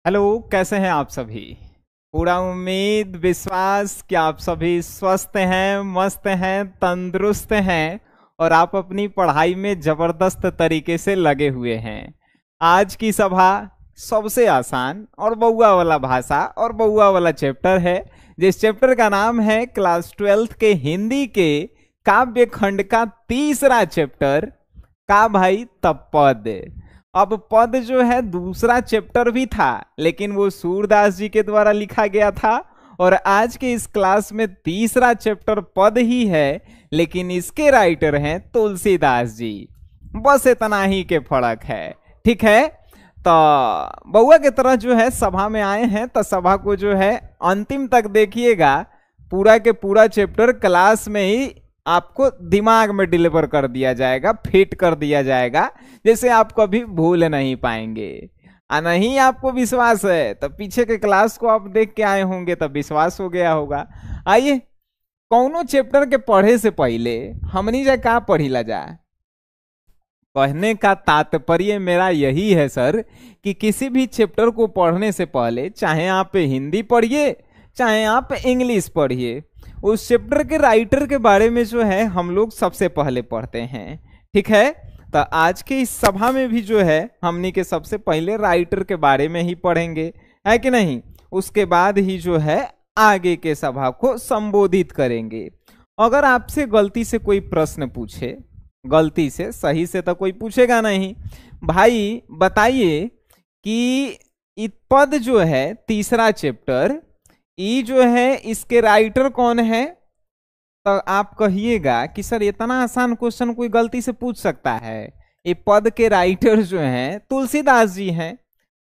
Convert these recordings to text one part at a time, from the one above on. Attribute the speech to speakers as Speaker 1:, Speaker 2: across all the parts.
Speaker 1: Hello, कैसे हैं आप सभी। पूरा उम्मीद विश्वास कि आप सभी स्वस्थ हैं, मस्त हैं, तंदुरुस्त हैं और आप अपनी पढ़ाई में जबरदस्त तरीके से लगे हुए हैं। आज की सभा सबसे आसान और बउआ वाला भाषा और बउआ वाला चैप्टर है, जिस चैप्टर का नाम है क्लास 12th के हिंदी के काव्य खंड का तीसरा चैप्टर का भाई तब पद। अब पद जो है दूसरा चैप्टर भी था, लेकिन वो सूरदास जी के द्वारा लिखा गया था और आज के इस क्लास में तीसरा चैप्टर पद ही है, लेकिन इसके राइटर हैं तुलसीदास जी। बस इतना ही के फर्क है। ठीक है, तो बउआ की तरह जो है सभा में आए हैं, तो सभा को जो है अंतिम तक देखिएगा। पूरा के पूरा चैप्टर क्लास में ही आपको दिमाग में डिलीवर कर दिया जाएगा, फिट कर दिया जाएगा, जैसे आप कभी भूल नहीं पाएंगे। नहीं आपको विश्वास है तो पीछे के क्लास को आप देख के आए होंगे, तब विश्वास हो गया होगा। आइए, कौनो चैप्टर के पढ़े से पहले हमनी जा का पढ़ी ला जाए। कहने का तात्पर्य मेरा यही है सर कि किसी भी चैप्टर को पढ़ने से पहले चाहे आप हिंदी पढ़िए चाहे आप इंग्लिश पढ़िए, उस चैप्टर के राइटर के बारे में जो है हम लोग सबसे पहले पढ़ते हैं। ठीक है, तो आज के इस सभा में भी जो है हमनी के सबसे पहले राइटर के बारे में ही पढ़ेंगे, है कि नहीं। उसके बाद ही जो है आगे के सभा को संबोधित करेंगे। अगर आपसे गलती से कोई प्रश्न पूछे, गलती से, सही से तो कोई पूछेगा नहीं, भाई बताइए कि पद जो है तीसरा चैप्टर, ये जो है इसके राइटर कौन है, तो आप कहिएगा कि सर इतना आसान क्वेश्चन कोई गलती से पूछ सकता है। ये पद के राइटर जो हैं तुलसीदास जी हैं।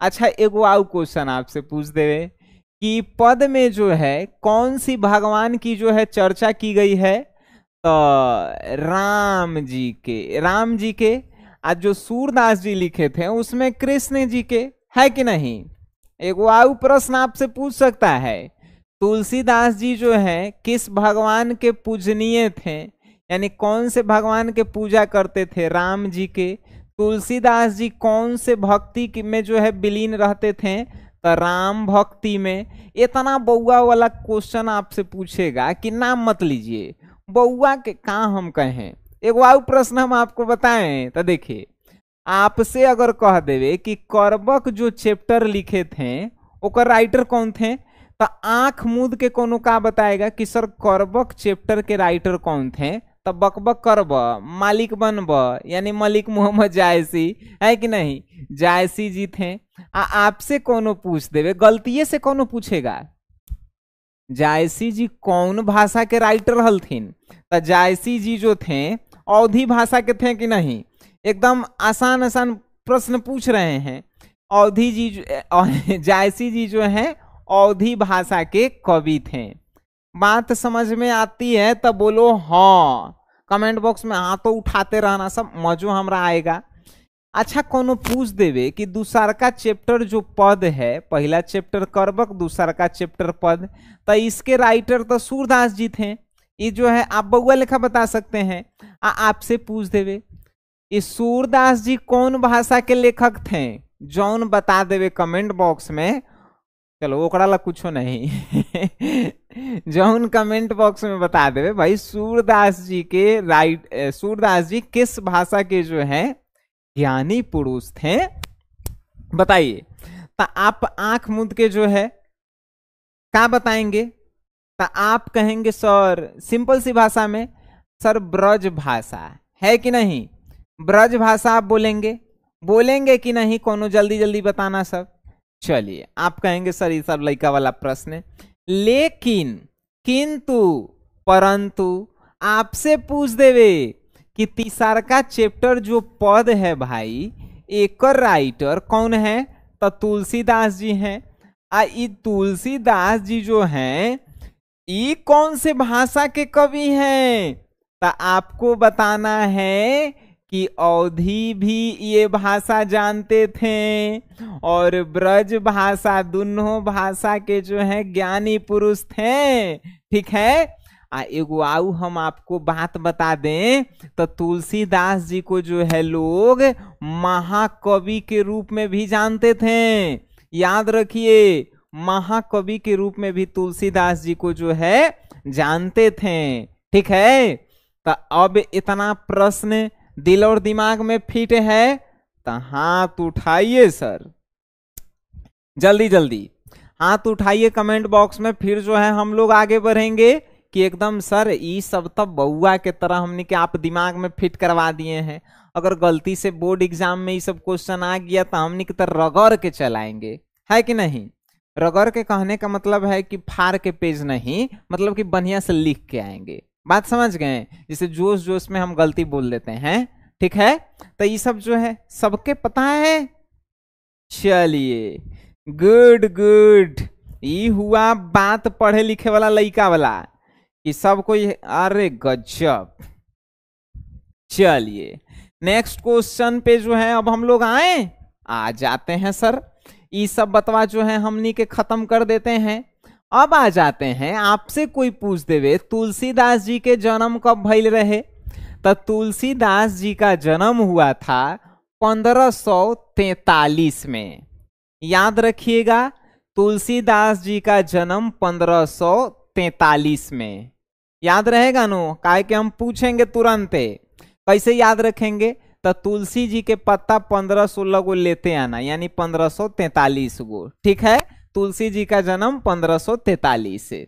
Speaker 1: अच्छा, एगो आउ क्वेश्चन आपसे पूछ देवे कि पद में जो है कौन सी भगवान की जो है चर्चा की गई है, तो राम जी के। आज जो सूरदास जी लिखे थे उसमें कृष्ण जी के, है कि नहीं। एगो आउ प्रश्न आपसे पूछ सकता है, तुलसीदास जी जो हैं किस भगवान के पूजनीय थे, यानी कौन से भगवान के पूजा करते थे, राम जी के। तुलसीदास जी कौन से भक्ति में जो है विलीन रहते थे, तो राम भक्ति में। इतना बउआ वाला क्वेश्चन आपसे पूछेगा कि नाम मत लीजिए, बउआ के कहाँ हम कहें। एक और प्रश्न हम आपको बताएं तो देखिए, आपसे अगर कह देवे कि करबक जो चैप्टर लिखे थे ओकर राइटर कौन थे, तो आंख मूंद के कोनो का बताएगा कि सर करबक चैप्टर के राइटर कौन थे, तो बकबक करब, मालिक बनब, यानी मलिक मोहम्मद जायसी, है कि नहीं, जायसी जी थे। आपसे कोनो पूछ देवे, गलतिये से कोनो पूछेगा जायसी जी कौन भाषा के राइटर हलथिन, तो जायसी जी जो थे अवधी भाषा के थे कि नहीं। एकदम आसान आसान प्रश्न पूछ रहे हैं। अवधी जी जायसी जी जो हैं अवधी भाषा के कवि थे। बात समझ में आती है तो बोलो हाँ, कमेंट बॉक्स में हाँ तो उठाते रहना, सब मजो हमरा आएगा। अच्छा, कोनो पूछ देवे कि दूसरा का चैप्टर जो पद है, पहला चैप्टर करबक, दूसरा का चैप्टर पद, तो इसके राइटर तो सूरदास जी थे। ये जो है आप बउआ लेखा बता सकते हैं। आपसे पूछ देवे इस सूरदास जी कौन भाषा के लेखक थे, जौन बता देवे कमेंट बॉक्स में। चलो ओकरा ला कुछ नहीं जौन कमेंट बॉक्स में बता देवे भाई सूरदास जी के सूरदास जी किस भाषा के जो है ज्ञानी पुरुष थे, बताइए। तो आप आंख मूंद के जो है क्या बताएंगे, तो आप कहेंगे सर सिंपल सी भाषा में, सर ब्रज भाषा, है कि नहीं। ब्रज भाषा आप बोलेंगे कि नहीं, कोनो जल्दी जल्दी बताना सब। चलिए, आप कहेंगे सर ये सब लड़का वाला प्रश्न है, लेकिन किंतु परंतु आपसे पूछ देवे कि तीसरा का चैप्टर जो पद है भाई, एक राइटर कौन है, तो तुलसीदास जी हैं। ये तुलसीदास जी जो हैं ये कौन से भाषा के कवि हैं, तो आपको बताना है कि अवधी भी ये भाषा जानते थे और ब्रज भाषा, दोनों भाषा के जो है ज्ञानी पुरुष थे। ठीक है, एगो आऊ हम आपको बात बता दें, तो तुलसीदास जी को जो है लोग महाकवि के रूप में भी जानते थे। याद रखिए, महाकवि के रूप में भी तुलसीदास जी को जो है जानते थे। ठीक है, तो अब इतना प्रश्न दिल और दिमाग में फिट है तो हाथ उठाइए सर, जल्दी जल्दी हाथ उठाइए कमेंट बॉक्स में। फिर जो है हम लोग आगे बढ़ेंगे कि एकदम सर ये सब तो बउआ के तरह हमने कि आप दिमाग में फिट करवा दिए हैं। अगर गलती से बोर्ड एग्जाम में ये सब क्वेश्चन आ गया तो हमने की तरह रगड़ के चलाएंगे, है कि नहीं। रगड़ के कहने का मतलब है कि फाड़ के पेज नहीं, मतलब कि बढ़िया से लिख के आएंगे। बात समझ गए, जिसे जोश जोश में हम गलती बोल देते हैं। ठीक है, तो ये सब जो है सबके पता है। चलिए, गुड गुड, ये हुआ बात पढ़े लिखे वाला लड़का वाला कि सब कोई, अरे गजब। चलिए नेक्स्ट क्वेश्चन पे जो है अब हम लोग आ जाते हैं सर। ये सब बतवा जो है हमनी के खत्म कर देते हैं। अब आ जाते हैं, आपसे कोई पूछ देवे तुलसीदास जी के जन्म कब भइल रहे, तो तुलसीदास जी का जन्म हुआ था 1543 में। याद रखिएगा, तुलसीदास जी का जन्म 1543 में। याद रहेगा नो, काहे कि हम पूछेंगे तुरंत। कैसे याद रखेंगे, तो तुलसी जी के पत्ता 15-16 गो लेते आना, यानी 1543 गो। ठीक है, तुलसी जी का जन्म 1543 से।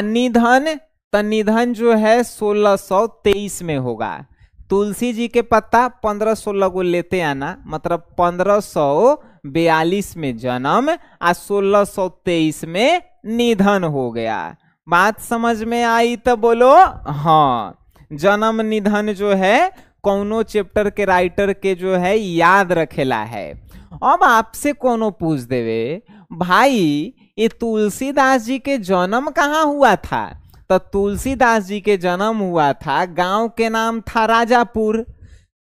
Speaker 1: निधन, तो निधन जो है 1623 में होगा। तुलसी जी के पत्ता 15-16 गो लेते आना, मतलब 1542 में जन्म और 1623 में निधन हो गया। बात समझ में आई तो बोलो हाँ। जन्म निधन जो है कौनो चैप्टर के राइटर के जो है याद रखेला है। अब आपसे कोनो पूछ देवे भाई ये तुलसीदास जी के जन्म कहाँ हुआ था, तो तुलसीदास जी के जन्म हुआ था, गांव के नाम था राजापुर,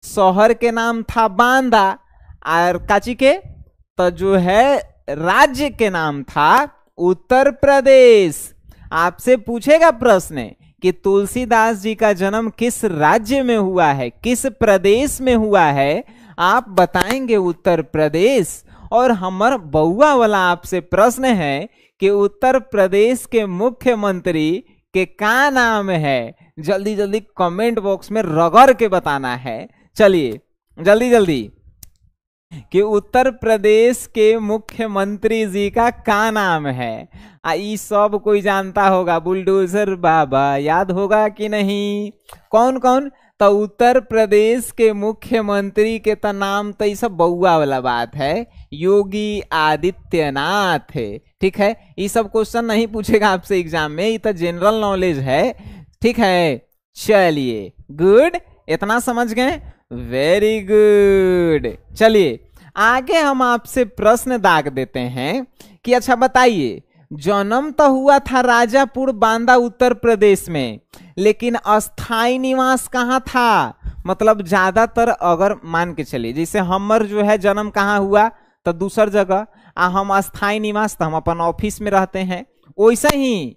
Speaker 1: शहर के नाम था बांदा, और काची के तो जो है राज्य के नाम था उत्तर प्रदेश। आपसे पूछेगा प्रश्न कि तुलसीदास जी का जन्म किस राज्य में हुआ है, किस प्रदेश में हुआ है, आप बताएंगे उत्तर प्रदेश। और हमारा बउआ वाला आपसे प्रश्न है कि उत्तर प्रदेश के मुख्यमंत्री के क्या नाम है, जल्दी जल्दी कमेंट बॉक्स में रगड़ के बताना है। चलिए जल्दी जल्दी कि उत्तर प्रदेश के मुख्यमंत्री जी का क्या नाम है। ये सब कोई जानता होगा, बुलडोजर बाबा याद होगा कि नहीं। कौन कौन, तो उत्तर प्रदेश के मुख्यमंत्री के तो नाम तो ये सब बउआ वाला बात है, योगी आदित्यनाथ है। ठीक है, ये सब क्वेश्चन नहीं पूछेगा आपसे एग्जाम में, ये तो जनरल नॉलेज है। ठीक है, चलिए गुड, इतना समझ गए, वेरी गुड। चलिए आगे हम आपसे प्रश्न दाग देते हैं कि अच्छा बताइए, जन्म तो हुआ था राजापुर बांदा उत्तर प्रदेश में, लेकिन अस्थाई निवास कहाँ था। मतलब ज्यादातर अगर मान के चलिए जैसे हमर जो है जन्म कहाँ हुआ तो दूसर जगह, हम अस्थाई निवास तो हम अपन ऑफिस में रहते हैं। वैसा ही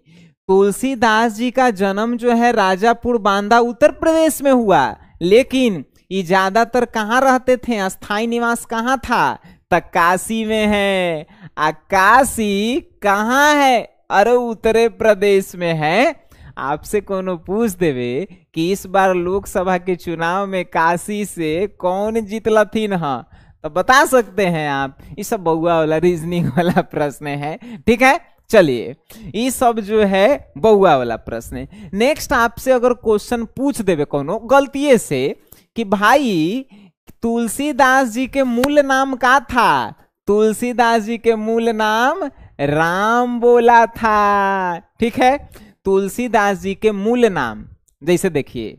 Speaker 1: तुलसीदास जी का जन्म जो है राजापुर बांदा उत्तर प्रदेश में हुआ, लेकिन ये ज्यादातर कहाँ रहते थे, अस्थाई निवास कहाँ था, तो काशी में है। काशी कहाँ है, अरे उत्तर प्रदेश में है। आपसे कोनो पूछ देवे कि इस बार लोकसभा के चुनाव में काशी से कौन जीतलथिन है, तो बता सकते हैं आप। ये सब बउआ वाला रीजनिंग वाला प्रश्न है। ठीक है, चलिए ये सब जो है बउआ वाला प्रश्न है। नेक्स्ट आपसे अगर क्वेश्चन पूछ देवे कोनो गलती से कि भाई तुलसीदास जी के मूल नाम का था, तुलसीदास जी के मूल नाम राम बोला था। ठीक है, तुलसीदास जी के मूल नाम, जैसे देखिए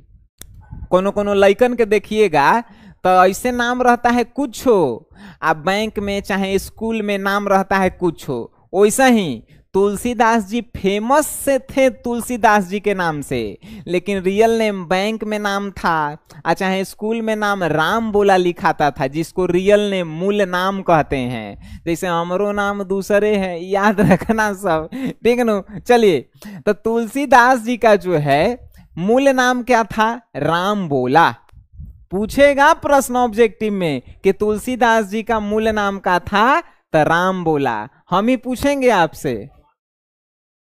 Speaker 1: कोनो कोनो लइकन के देखिएगा तो ऐसे नाम रहता है कुछ हो, आप बैंक में चाहे स्कूल में नाम रहता है कुछ हो, वैसा ही तुलसीदास जी फेमस से थे तुलसीदास जी के नाम से, लेकिन रियल नेम बैंक में नाम था, चाहे स्कूल में नाम राम बोला लिखाता था, जिसको रियल नेम मूल नाम कहते हैं। जैसे हमरो नाम दूसरे हैं, याद रखना सब, ठीक है ना। चलिए, तो तुलसीदास जी का जो है मूल नाम क्या था, राम बोला। पूछेगा प्रश्न ऑब्जेक्टिव में कि तुलसीदास जी का मूल नाम का था, तो राम बोला। हम ही पूछेंगे आपसे,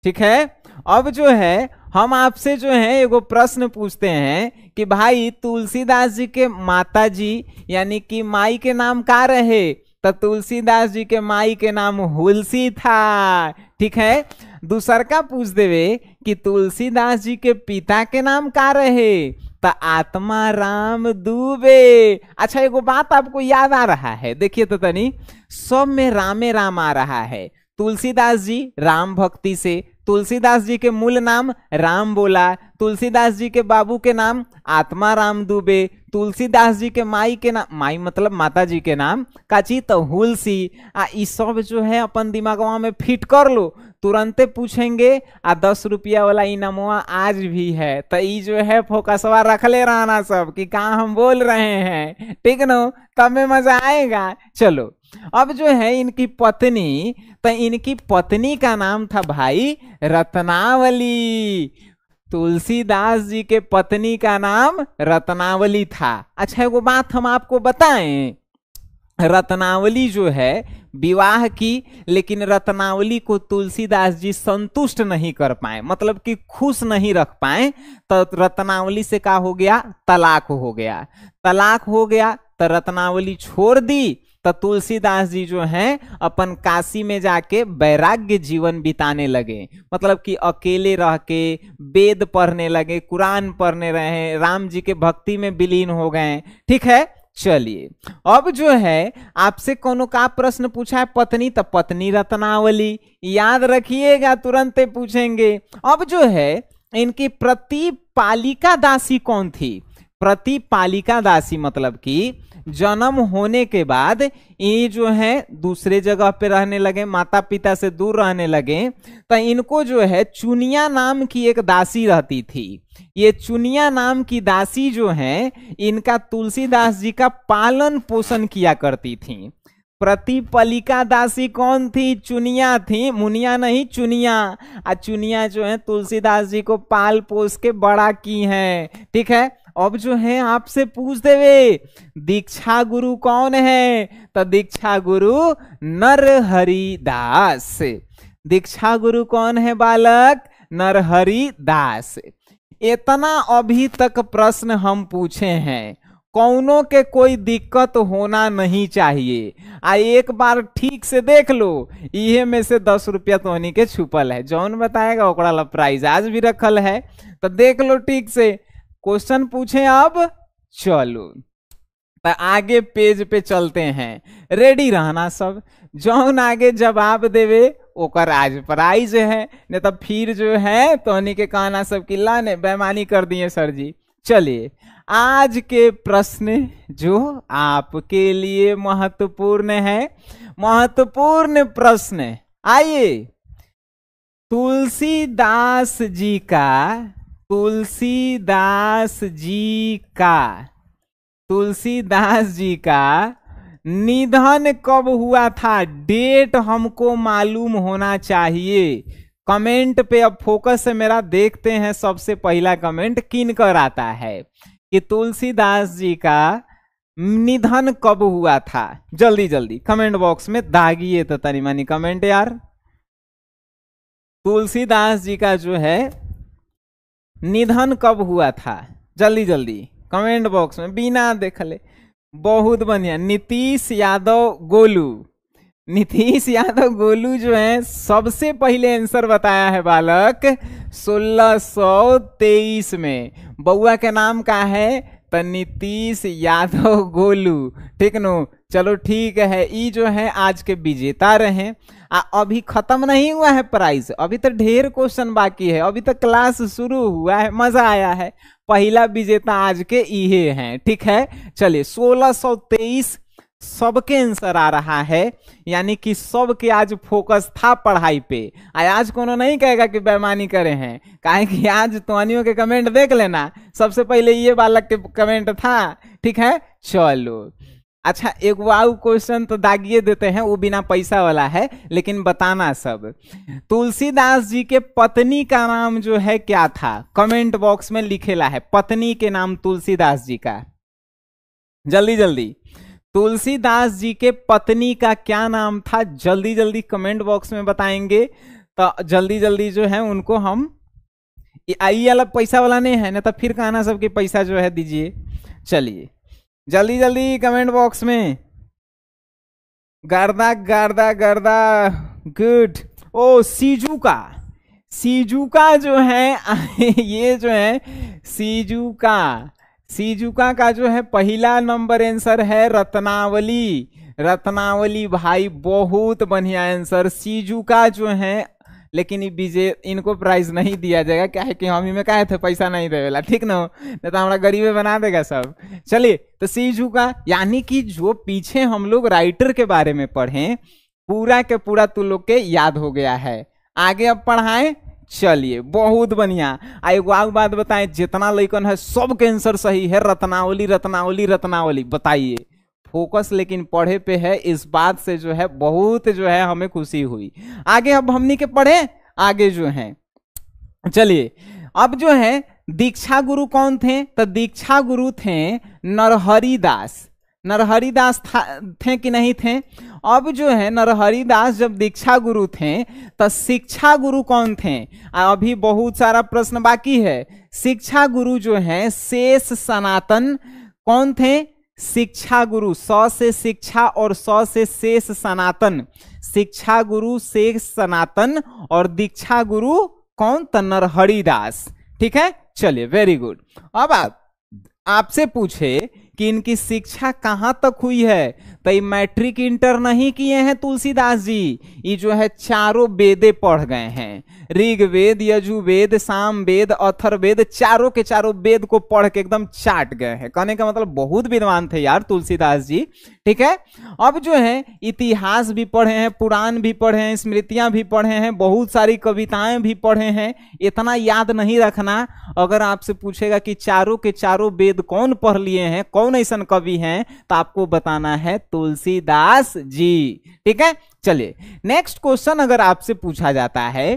Speaker 1: ठीक है। अब जो है हम आपसे जो है एगो प्रश्न पूछते हैं कि भाई तुलसीदास जी के माता जी यानी कि माई के नाम का रहे, तो तुलसीदास जी के माई के नाम हुलसी था, ठीक है। दूसर का पूछ देवे कि तुलसीदास जी के पिता के नाम का रहे, तो आत्मा राम दुबे। अच्छा एगो बात आपको याद आ रहा है, देखिए तो तनी, सब में रामे राम आ रहा है। तुलसीदास जी राम भक्ति से, तुलसीदास जी के मूल नाम राम बोला, तुलसीदास जी के बाबू के नाम आत्मा राम दुबे, तुलसीदास जी के माई के नाम, माई मतलब माता जी के नाम काची तो हुलसी। ई सब जो है अपन दिमागवा में फिट कर लो, तुरंते पूछेंगे। 10 रुपया वाला इनामवा आज भी है, तो ई जो है फोकसवा रख ले रहना सब कि कहाँ हम बोल रहे हैं, ठीक न, तब में मजा आएगा। चलो अब जो है इनकी पत्नी, तो इनकी पत्नी का नाम था भाई रत्नावली। तुलसीदास जी के पत्नी का नाम रत्नावली था। अच्छा एगो बात हम आपको बताएं, रत्नावली जो है विवाह की, लेकिन रत्नावली को तुलसीदास जी संतुष्ट नहीं कर पाए, मतलब कि खुश नहीं रख पाए, तो रत्नावली से क्या हो गया, तलाक हो गया। तलाक हो गया तो रत्नावली छोड़ दी, तो तुलसीदास जी जो हैं अपन काशी में जाके वैराग्य जीवन बिताने लगे, मतलब कि अकेले रह के वेद पढ़ने लगे, कुरान पढ़ने रहे, राम जी के भक्ति में विलीन हो गए, ठीक है। चलिए अब जो है आपसे कोनो का प्रश्न पूछा है पत्नी, तो पत्नी रत्नावली याद रखिएगा, तुरंत पूछेंगे। अब जो है इनकी प्रतिपालिका दासी कौन थी? प्रतिपालिका दासी मतलब कि जन्म होने के बाद ये जो है दूसरे जगह पे रहने लगे, माता पिता से दूर रहने लगे, तो इनको जो है चुनिया नाम की एक दासी रहती थी। ये चुनिया नाम की दासी जो है इनका तुलसीदास जी का पालन पोषण किया करती थी। प्रतिपलिका दासी कौन थी? चुनिया थी, मुनिया नहीं, चुनिया। चुनिया जो है तुलसीदास जी को पाल पोस के बड़ा की हैं, ठीक है। अब जो है आपसे पूछ देवे दीक्षा गुरु कौन है, तो दीक्षा गुरु नरहरि दास। दीक्षा गुरु कौन है बालक? नरहरि दास। इतना अभी तक प्रश्न हम पूछे हैं, कौनों के कोई दिक्कत होना नहीं चाहिए। एक बार ठीक से देख लो, इहे में से 10 रुपया तो उन्हीं के छुपल है, जौन बताएगा ओकरा ला प्राइज आज भी रखल है, तो देख लो ठीक से। क्वेश्चन पूछे अब, चलो तो आगे पेज पे चलते हैं, रेडी रहना सब। जौन आगे जवाब देवे ओकर आज प्राइज है, नहीं तो फिर जो है तो उन्हीं के कहना सब कि लाने बेईमानी कर दिए सर जी। चलिए आज के प्रश्न जो आपके लिए महत्वपूर्ण है, महत्वपूर्ण प्रश्न, आइए। तुलसीदास जी का निधन कब हुआ था? डेट हमको मालूम होना चाहिए। कमेंट पे अब फोकस है मेरा, देखते हैं सबसे पहला कमेंट किन कर आता है कि तुलसीदास जी का निधन कब हुआ था। जल्दी जल्दी कमेंट बॉक्स में दागिए तो तनी मनी कमेंट यार। तुलसीदास जी का जो है निधन कब हुआ था, जल्दी जल्दी कमेंट बॉक्स में बिना देखले। बहुत बढ़िया, नीतीश यादव गोलू। नीतीश यादव गोलू जो है सबसे पहले आंसर बताया है बालक 1623 में। बउआ के नाम का है तो नीतीश यादव गोलू, ठीक नो। चलो ठीक है, ई जो है आज के विजेता रहे। अभी खत्म नहीं हुआ है प्राइज, अभी तो ढेर क्वेश्चन बाकी है, अभी तक क्लास शुरू हुआ है, मजा आया है। पहला विजेता आज के इहे हैं, ठीक है। चलिए 1623 सबके आंसर आ रहा है, यानी कि सबके आज फोकस था पढ़ाई पे। आज कोनो नहीं कहेगा कि बेईमानी करे हैं, काहे कि आज तोनियों के कमेंट देख लेना, सबसे पहले ये बालक के कमेंट था, ठीक है। चलो अच्छा एक वाउ क्वेश्चन तो दागिए देते हैं, वो बिना पैसा वाला है, लेकिन बताना सब। तुलसीदास जी के पत्नी का नाम जो है क्या था? कमेंट बॉक्स में लिखेला है पत्नी के नाम तुलसीदास जी का, जल्दी जल्दी। तुलसीदास जी के पत्नी का क्या नाम था? जल्दी जल्दी कमेंट बॉक्स में बताएंगे तो जल्दी जल्दी जो है उनको हम, आई वाला पैसा वाला नहीं है ना, तो फिर कहना सबके पैसा जो है दीजिए। चलिए जल्दी जल्दी कमेंट बॉक्स में, गर्दा गर्दा गर्दा, गुड। ओ सीजुका, सीजुका जो है ये जो है सीजुका, सीजुका का जो है पहला नंबर आंसर है रत्नावली। रत्नावली भाई बहुत बढ़िया आंसर, सीजुका जो है। लेकिन विजय इनको प्राइज नहीं दिया जाएगा, क्या है कि हम ही में कहे थे पैसा नहीं देवेला, ठीक ना, नहीं तो हमारा गरीबे बना देगा सब। चलिए तो सीजुका, यानी कि जो पीछे हम लोग राइटर के बारे में पढ़े पूरा के पूरा तू लोग के याद हो गया है। आगे अब पढ़ाएं, चलिए बहुत बढ़िया। एगो आग बात बताएं, जितना लइकन है सब के आंसर सही है, रत्नावली रत्नावली रत्नावली। बताइए फोकस लेकिन पढ़े पे है, इस बात से जो है बहुत जो है हमें खुशी हुई। आगे अब हमनी के पढ़े, आगे जो है चलिए अब जो है दीक्षा गुरु कौन थे? तो दीक्षा गुरु थे नरहरि दास। नरहरि दास थे कि नहीं थे? अब जो है नरहरि दास जब दीक्षा गुरु थे तो शिक्षा गुरु कौन थे? अभी बहुत सारा प्रश्न बाकी है। शिक्षा गुरु जो है शेष सनातन कौन थे? शिक्षा गुरु, स से शिक्षा और स से शेष सनातन, शिक्षा गुरु शेष सनातन, और दीक्षा गुरु कौन? तो नरहरि दास। ठीक है, चलिए वेरी गुड। अब आपसे पूछे कि इनकी शिक्षा कहां तक हुई है, तो ये मैट्रिक इंटर नहीं किए हैं तुलसीदास जी, ये जो है चारों वेदे पढ़ गए हैं, ऋग्वेद, यजुर्वेद, सामवेद, अथर्ववेद, चारों के चारों वेद को पढ़ के एकदम चाट गए हैं। कहने का मतलब बहुत विद्वान थे यार तुलसीदास जी। ठीक है, अब जो है इतिहास भी पढ़े हैं, पुराण भी पढ़े हैं, स्मृतियां भी पढ़े हैं, बहुत सारी कविताएं भी पढ़े हैं। इतना याद नहीं रखना। अगर आपसे पूछेगा कि चारों के चारों वेद कौन पढ़ लिए हैं, कौन ऐसा कवि हैं, तो आपको बताना है तुलसीदास जी। ठीक है, चलिए नेक्स्ट क्वेश्चन अगर आपसे पूछा जाता है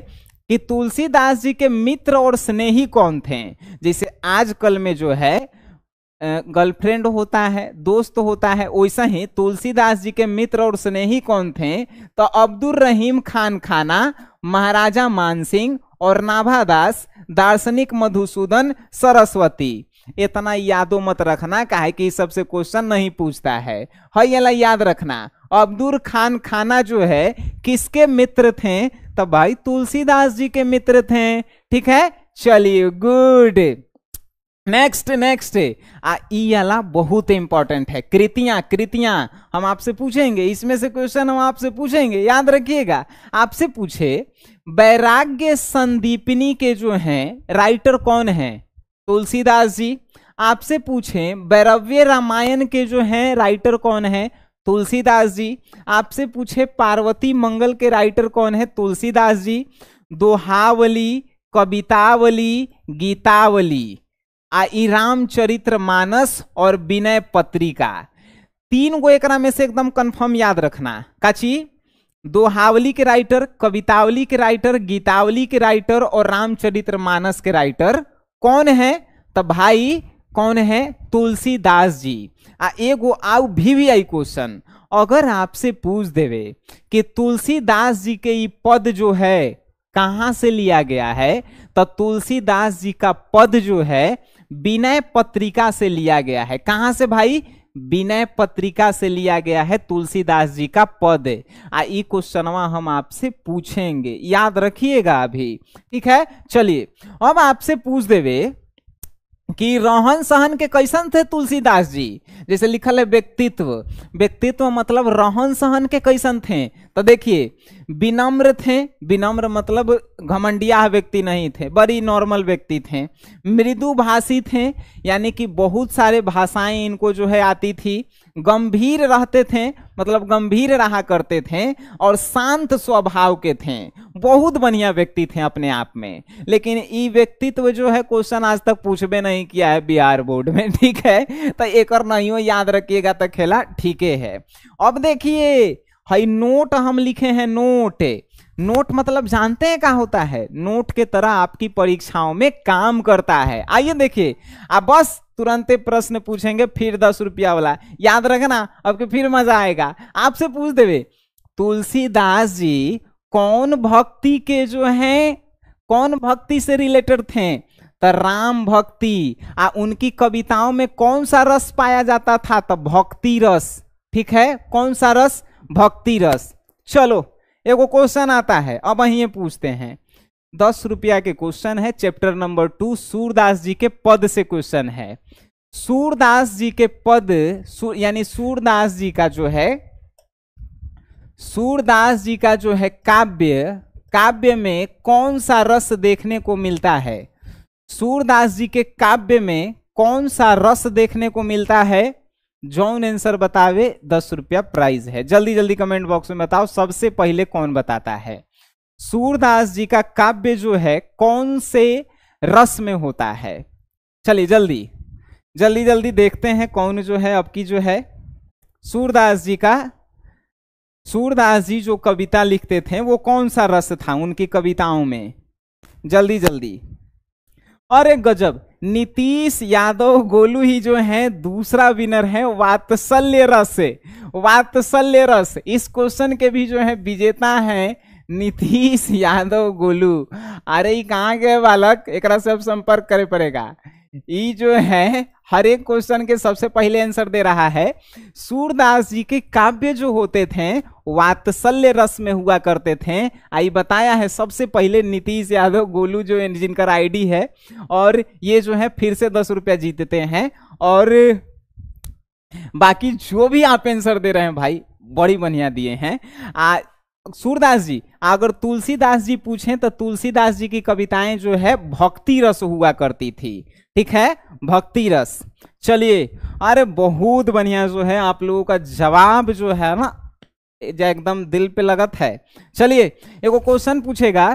Speaker 1: कि तुलसीदास जी के मित्र और स्नेही कौन थे? जैसे आजकल में जो है गर्लफ्रेंड होता है, दोस्त होता है, वैसा ही तुलसीदास जी के मित्र और स्नेही कौन थे? तो अब्दुल रहीम खान खाना, महाराजा मानसिंह, और नाभादास, दार्शनिक मधुसूदन सरस्वती। इतना यादो मत रखना, काहे कि सबसे क्वेश्चन नहीं पूछता है। ये याद रखना, अब्दुल खान खाना जो है किसके मित्र थे? तो भाई तुलसीदास जी के मित्र थे। ठीक है, चलिए गुड। नेक्स्ट नेक्स्ट ई वाला बहुत इंपॉर्टेंट है, कृतियां। कृतियां हम आपसे पूछेंगे, इसमें से क्वेश्चन हम आपसे पूछेंगे, याद रखिएगा। आपसे पूछे वैराग्य संदीपिनी के जो हैं राइटर कौन हैं? तुलसीदास जी। आपसे पूछे वैरव्य रामायण के जो हैं राइटर कौन है? तुलसीदास जी। आपसे पूछे पार्वती मंगल के राइटर कौन है? तुलसीदास जी। दोहावली, कवितावली, गीतावली, रामचरित्र मानस और विनय पत्रिका, तीन गो एकरा में से एकदम कंफर्म याद रखना। काची? दोहावली के राइटर, कवितावली के राइटर, गीतावली के राइटर और रामचरित्र मानस के राइटर कौन है? तो भाई कौन है? तुलसीदास जी। एगो आउ भी आई क्वेश्चन, अगर आपसे पूछ देवे कि तुलसीदास जी के ये पद जो है कहां से लिया गया है, तो तुलसीदास जी का पद जो है विनय पत्रिका से लिया गया है। कहां से भाई? विनय पत्रिका से लिया गया है तुलसीदास जी का पद। ये क्वेश्चनवा हम आपसे पूछेंगे, याद रखिएगा अभी। ठीक है, चलिए अब आपसे पूछ देवे कि रहन सहन के कैसन थे तुलसीदास जी? जैसे लिखल है व्यक्तित्व, व्यक्तित्व मतलब रहन सहन के कैसन थे? तो देखिए विनम्र थे, विनम्र मतलब घमंडिया व्यक्ति नहीं थे, बड़ी नॉर्मल व्यक्ति थे। मृदुभाषी थे, यानी कि बहुत सारे भाषाएं इनको जो है आती थी। गंभीर रहते थे, मतलब गंभीर रहा करते थे, और शांत स्वभाव के थे। बहुत बढ़िया व्यक्ति थे अपने आप में। लेकिन ये व्यक्तित्व जो है क्वेश्चन आज तक पूछबे नहीं किया है बिहार बोर्ड में। ठीक है, तो एक और नहीं हो याद रखिएगा तो खेला ठीक है। अब देखिए हई नोट हम लिखे हैं, नोट। नोट मतलब जानते हैं क्या होता है? नोट के तरह आपकी परीक्षाओं में काम करता है। आइए देखिए, अब बस तुरंत प्रश्न पूछेंगे फिर 10 रुपया वाला, याद रखना, अब के फिर मजा आएगा। आपसे पूछ देवे तुलसीदास जी कौन भक्ति के जो हैं, कौन भक्ति से रिलेटेड थे, तो राम भक्ति। उनकी कविताओं में कौन सा रस पाया जाता था, तो भक्ति रस। ठीक है, कौन सा रस, भक्ति रस। चलो एगो क्वेश्चन आता है, अब ये पूछते हैं, 10 रुपया के क्वेश्चन है, चैप्टर नंबर 2 सूरदास जी के पद से क्वेश्चन है। सूरदास जी के पद यानी सूरदास जी का जो है, सूरदास जी का जो है काव्य में कौन सा रस देखने को मिलता है, सूरदास जी के काव्य में कौन सा रस देखने को मिलता है, जौन आंसर बतावे 10 रुपया प्राइज है। जल्दी जल्दी कमेंट बॉक्स में बताओ सबसे पहले कौन बताता है, सूरदास जी का काव्य जो है कौन से रस में होता है। चलिए जल्दी जल्दी जल्दी देखते हैं कौन जो है अब की जो है सूरदास जी जो कविता लिखते थे वो कौन सा रस था उनकी कविताओं में, जल्दी जल्दी। और एक गजब, नीतीश यादव गोलू ही जो है दूसरा विनर है वात्सल्य रस से। वात्सल्य रस इस क्वेश्चन के भी जो है विजेता है नीतीश यादव गोलू। अरे ये कहाँ गए बालक, एक से अब संपर्क करे पड़ेगा। ये जो है हर एक क्वेश्चन के सबसे पहले आंसर दे रहा है। सूरदास जी के काव्य जो होते थे वात्सल्य रस में हुआ करते थे, आई बताया है सबसे पहले नीतीश यादव गोलू जो जिनका आईडी है, और ये जो है फिर से 10 रुपया जीतते हैं। और बाकी जो भी आप आंसर दे रहे हैं भाई बड़ी बढ़िया दिए हैं। सूरदास जी, अगर तुलसीदास जी पूछें तो तुलसीदास जी की कविताएं जो है भक्ति रस हुआ करती थी। ठीक है, भक्ति रस। चलिए, अरे बहुत बढ़िया जो है आप लोगों का जवाब जो है ना एकदम दिल पे लगत है। चलिए एगो क्वेश्चन पूछेगा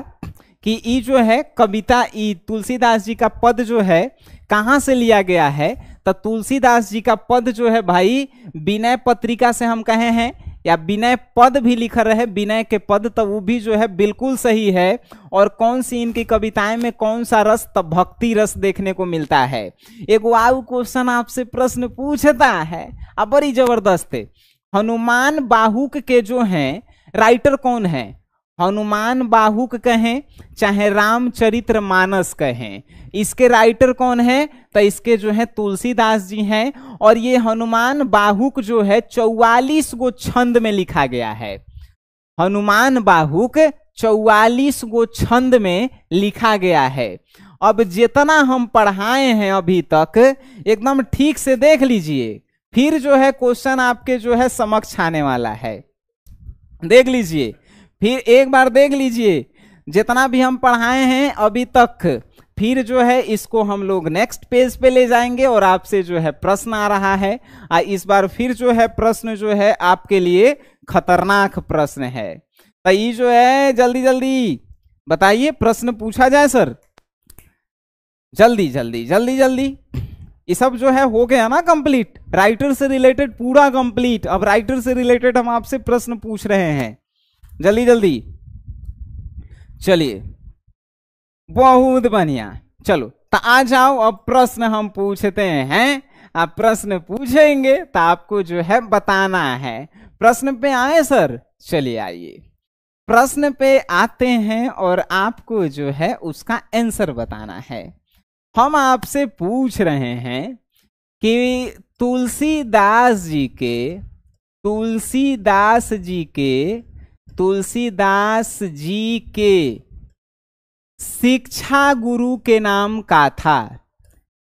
Speaker 1: कि ये जो है कविता, ये तुलसीदास जी का पद जो है कहाँ से लिया गया है, तो तुलसीदास जी का पद जो है भाई विनय पत्रिका से हम कहे हैं, या विनय पद भी लिखा रहे विनय के पद, तो वो भी जो है बिल्कुल सही है। और कौन सी इनकी कविताएं में कौन सा रस, तो भक्ति रस देखने को मिलता है। एक वाव क्वेश्चन आपसे प्रश्न पूछता है, अब बड़ी जबरदस्त है। हनुमान बाहुक के जो हैं राइटर कौन है, हनुमान बाहुक कहें चाहे रामचरित्र मानस कहें, इसके राइटर कौन है, तो इसके जो है तुलसीदास जी हैं। और ये हनुमान बाहुक जो है 44 गो छंद में लिखा गया है। हनुमान बाहुक 44 गो छंद में लिखा गया है। अब जितना हम पढ़ाए हैं अभी तक एकदम ठीक से देख लीजिए, फिर जो है क्वेश्चन आपके जो है समक्ष आने वाला है। देख लीजिए, फिर एक बार देख लीजिए जितना भी हम पढ़ाए हैं अभी तक, फिर जो है इसको हम लोग नेक्स्ट पेज पे ले जाएंगे और आपसे जो है प्रश्न आ रहा है। इस बार फिर जो है प्रश्न जो है आपके लिए खतरनाक प्रश्न है। तो ये जो है जल्दी जल्दी बताइए, प्रश्न पूछा जाए सर, जल्दी जल्दी जल्दी जल्दी। ये सब जो है हो गया ना कंप्लीट, राइटर से रिलेटेड पूरा कंप्लीट। अब राइटर से रिलेटेड हम आपसे प्रश्न पूछ रहे हैं, जल्दी जल्दी। चलिए बहुत बढ़िया, चलो तो आ जाओ, अब प्रश्न हम पूछते हैं। आप प्रश्न पूछेंगे तो आपको जो है बताना है। प्रश्न पे आए सर, चलिए आइए प्रश्न पे आते हैं और आपको जो है उसका आंसर बताना है। हम आपसे पूछ रहे हैं कि तुलसीदास जी के शिक्षा गुरु के नाम क्या था,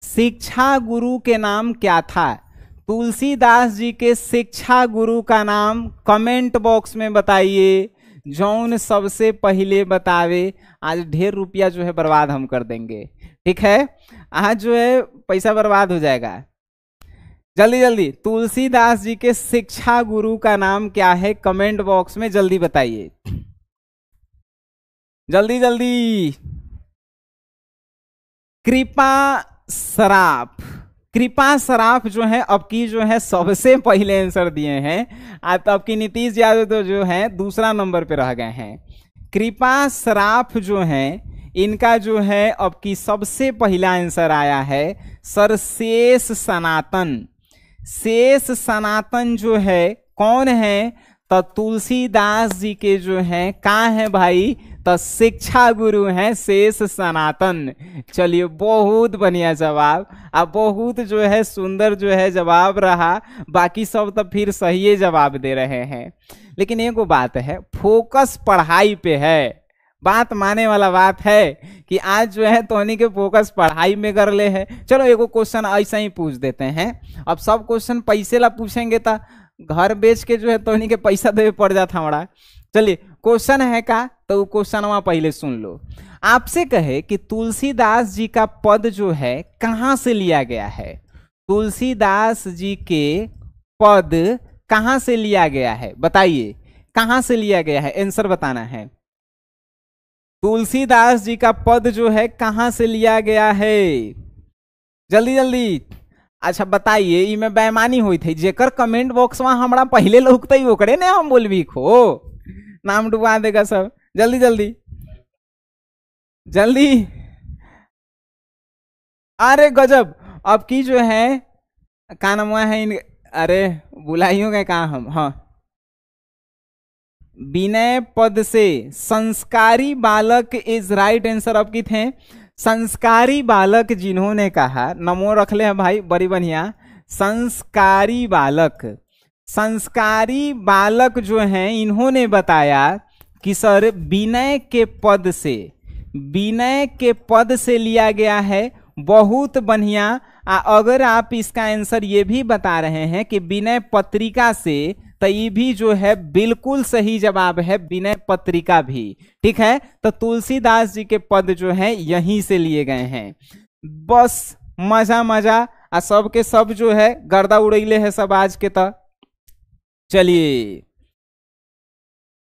Speaker 1: शिक्षा गुरु के नाम क्या था। तुलसीदास जी के शिक्षा गुरु का नाम कमेंट बॉक्स में बताइए। जौन सबसे पहले बतावे, आज ढेर रुपया जो है बर्बाद हम कर देंगे। ठीक है, आज जो है पैसा बर्बाद हो जाएगा। जल्दी जल्दी, तुलसीदास जी के शिक्षा गुरु का नाम क्या है, कमेंट बॉक्स में जल्दी बताइए, जल्दी जल्दी। कृपा सराफ जो है अब की जो है सबसे पहले आंसर दिए हैं। तो अब की नीतीश यादव तो जो है दूसरा नंबर पे रह गए हैं। कृपा सराफ जो है इनका जो है अब की सबसे पहला आंसर आया है। सर शेष सनातन। शेष सनातन जो है कौन है? तो तुलसीदास जी के जो हैं कहाँ है भाई? तो शिक्षा गुरु हैं शेष सनातन। चलिए बहुत बढ़िया जवाब, अब बहुत जो है सुंदर जो है जवाब रहा। बाकी सब तो फिर सही जवाब दे रहे हैं, लेकिन एक बात है, फोकस पढ़ाई पे है। बात माने वाला बात है कि आज जो है तोहनी के फोकस पढ़ाई में कर ले है। चलो एगो क्वेश्चन ऐसा ही पूछ देते हैं। अब सब क्वेश्चन पैसे ला पूछेंगे तो घर बेच के जो है तोहनी के पैसा देवे पड़ जाता हमारा। चलिए क्वेश्चन है का, तो क्वेश्चन वहां पहले सुन लो। आपसे कहे कि तुलसीदास जी का पद जो है कहां से लिया गया है? तुलसीदास जी के पद कहां से लिया गया है? बताइए कहां से लिया गया है, आंसर बताना है। तुलसीदास जी का पद जो है कहां से लिया गया है? जल्दी जल्दी। अच्छा बताइए, इमें बेईमानी हुई थी, जेकर कमेंट बॉक्स में हमारा पहले लौकता ही ओकरे ने हम बोलबी खो, नाम डुबा देगा सब। जल्दी जल्दी जल्दी। अरे गजब, अब की जो है का नाम है इन, अरे बुलाइयों का कहा हम, हाँ विनय पद से संस्कारी बालक इज राइट आंसर। अब की थे संस्कारी बालक, जिन्होंने कहा, नमो रख ले भाई बड़ी बढ़िया। संस्कारी बालक, संस्कारी बालक जो हैं इन्होंने बताया कि सर विनय के पद से, विनय के पद से लिया गया है। बहुत बढ़िया। अगर आप इसका आंसर ये भी बता रहे हैं कि विनय पत्रिका से, तो ये भी जो है बिल्कुल सही जवाब है, विनय पत्रिका भी। ठीक है, तो तुलसीदास जी के पद जो है यहीं से लिए गए हैं। बस मजा मजा, सब के सब जो है गर्दा उड़ैले है सब आज के। तो चलिए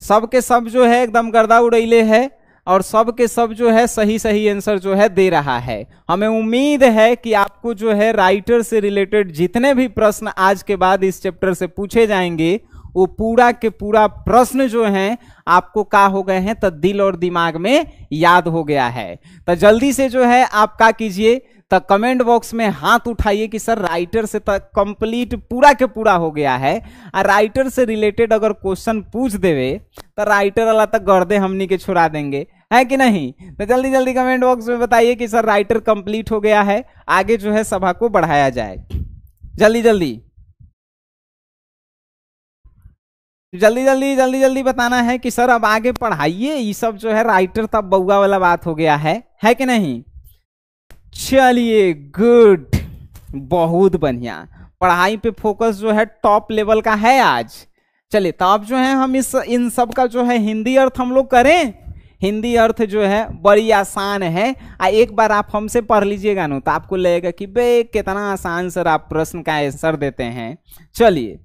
Speaker 1: सब के सब जो है एकदम गर्दा उड़ैले है, और सब के सब जो है सही सही आंसर जो है दे रहा है। हमें उम्मीद है कि आपको जो है राइटर से रिलेटेड जितने भी प्रश्न आज के बाद इस चैप्टर से पूछे जाएंगे, वो पूरा के पूरा प्रश्न जो हैं आपको का हो गए हैं, तो दिल और दिमाग में याद हो गया है। तो जल्दी से जो है आप का कीजिए, तो कमेंट बॉक्स में हाथ उठाइए कि सर राइटर से तो कंप्लीट पूरा के पूरा हो गया है। और राइटर से रिलेटेड अगर क्वेश्चन पूछ देवे तो राइटर वाला तक गर्दे हमनी के छुड़ा देंगे, है कि नहीं? तो जल्दी जल्दी कमेंट बॉक्स में बताइए कि सर राइटर कंप्लीट हो गया है, आगे जो है सभा को बढ़ाया जाए। जल्दी जल्दी जल्दी जल्दी जल्दी जल्दी बताना है कि सर अब आगे पढ़ाइए। ये सब जो है राइटर तब बउआ वाला बात हो गया है कि नहीं? चलिए गुड, बहुत बढ़िया। पढ़ाई पे फोकस जो है टॉप लेवल का है आज। चलिए तो अब जो है हम इन सब का जो है हिंदी अर्थ हम लोग करें। हिंदी अर्थ जो है बड़ी आसान है, एक बार आप हमसे पढ़ लीजिएगा ना तो आपको लगेगा कि बे कितना आसान सर आप प्रश्न का आंसर देते हैं। चलिए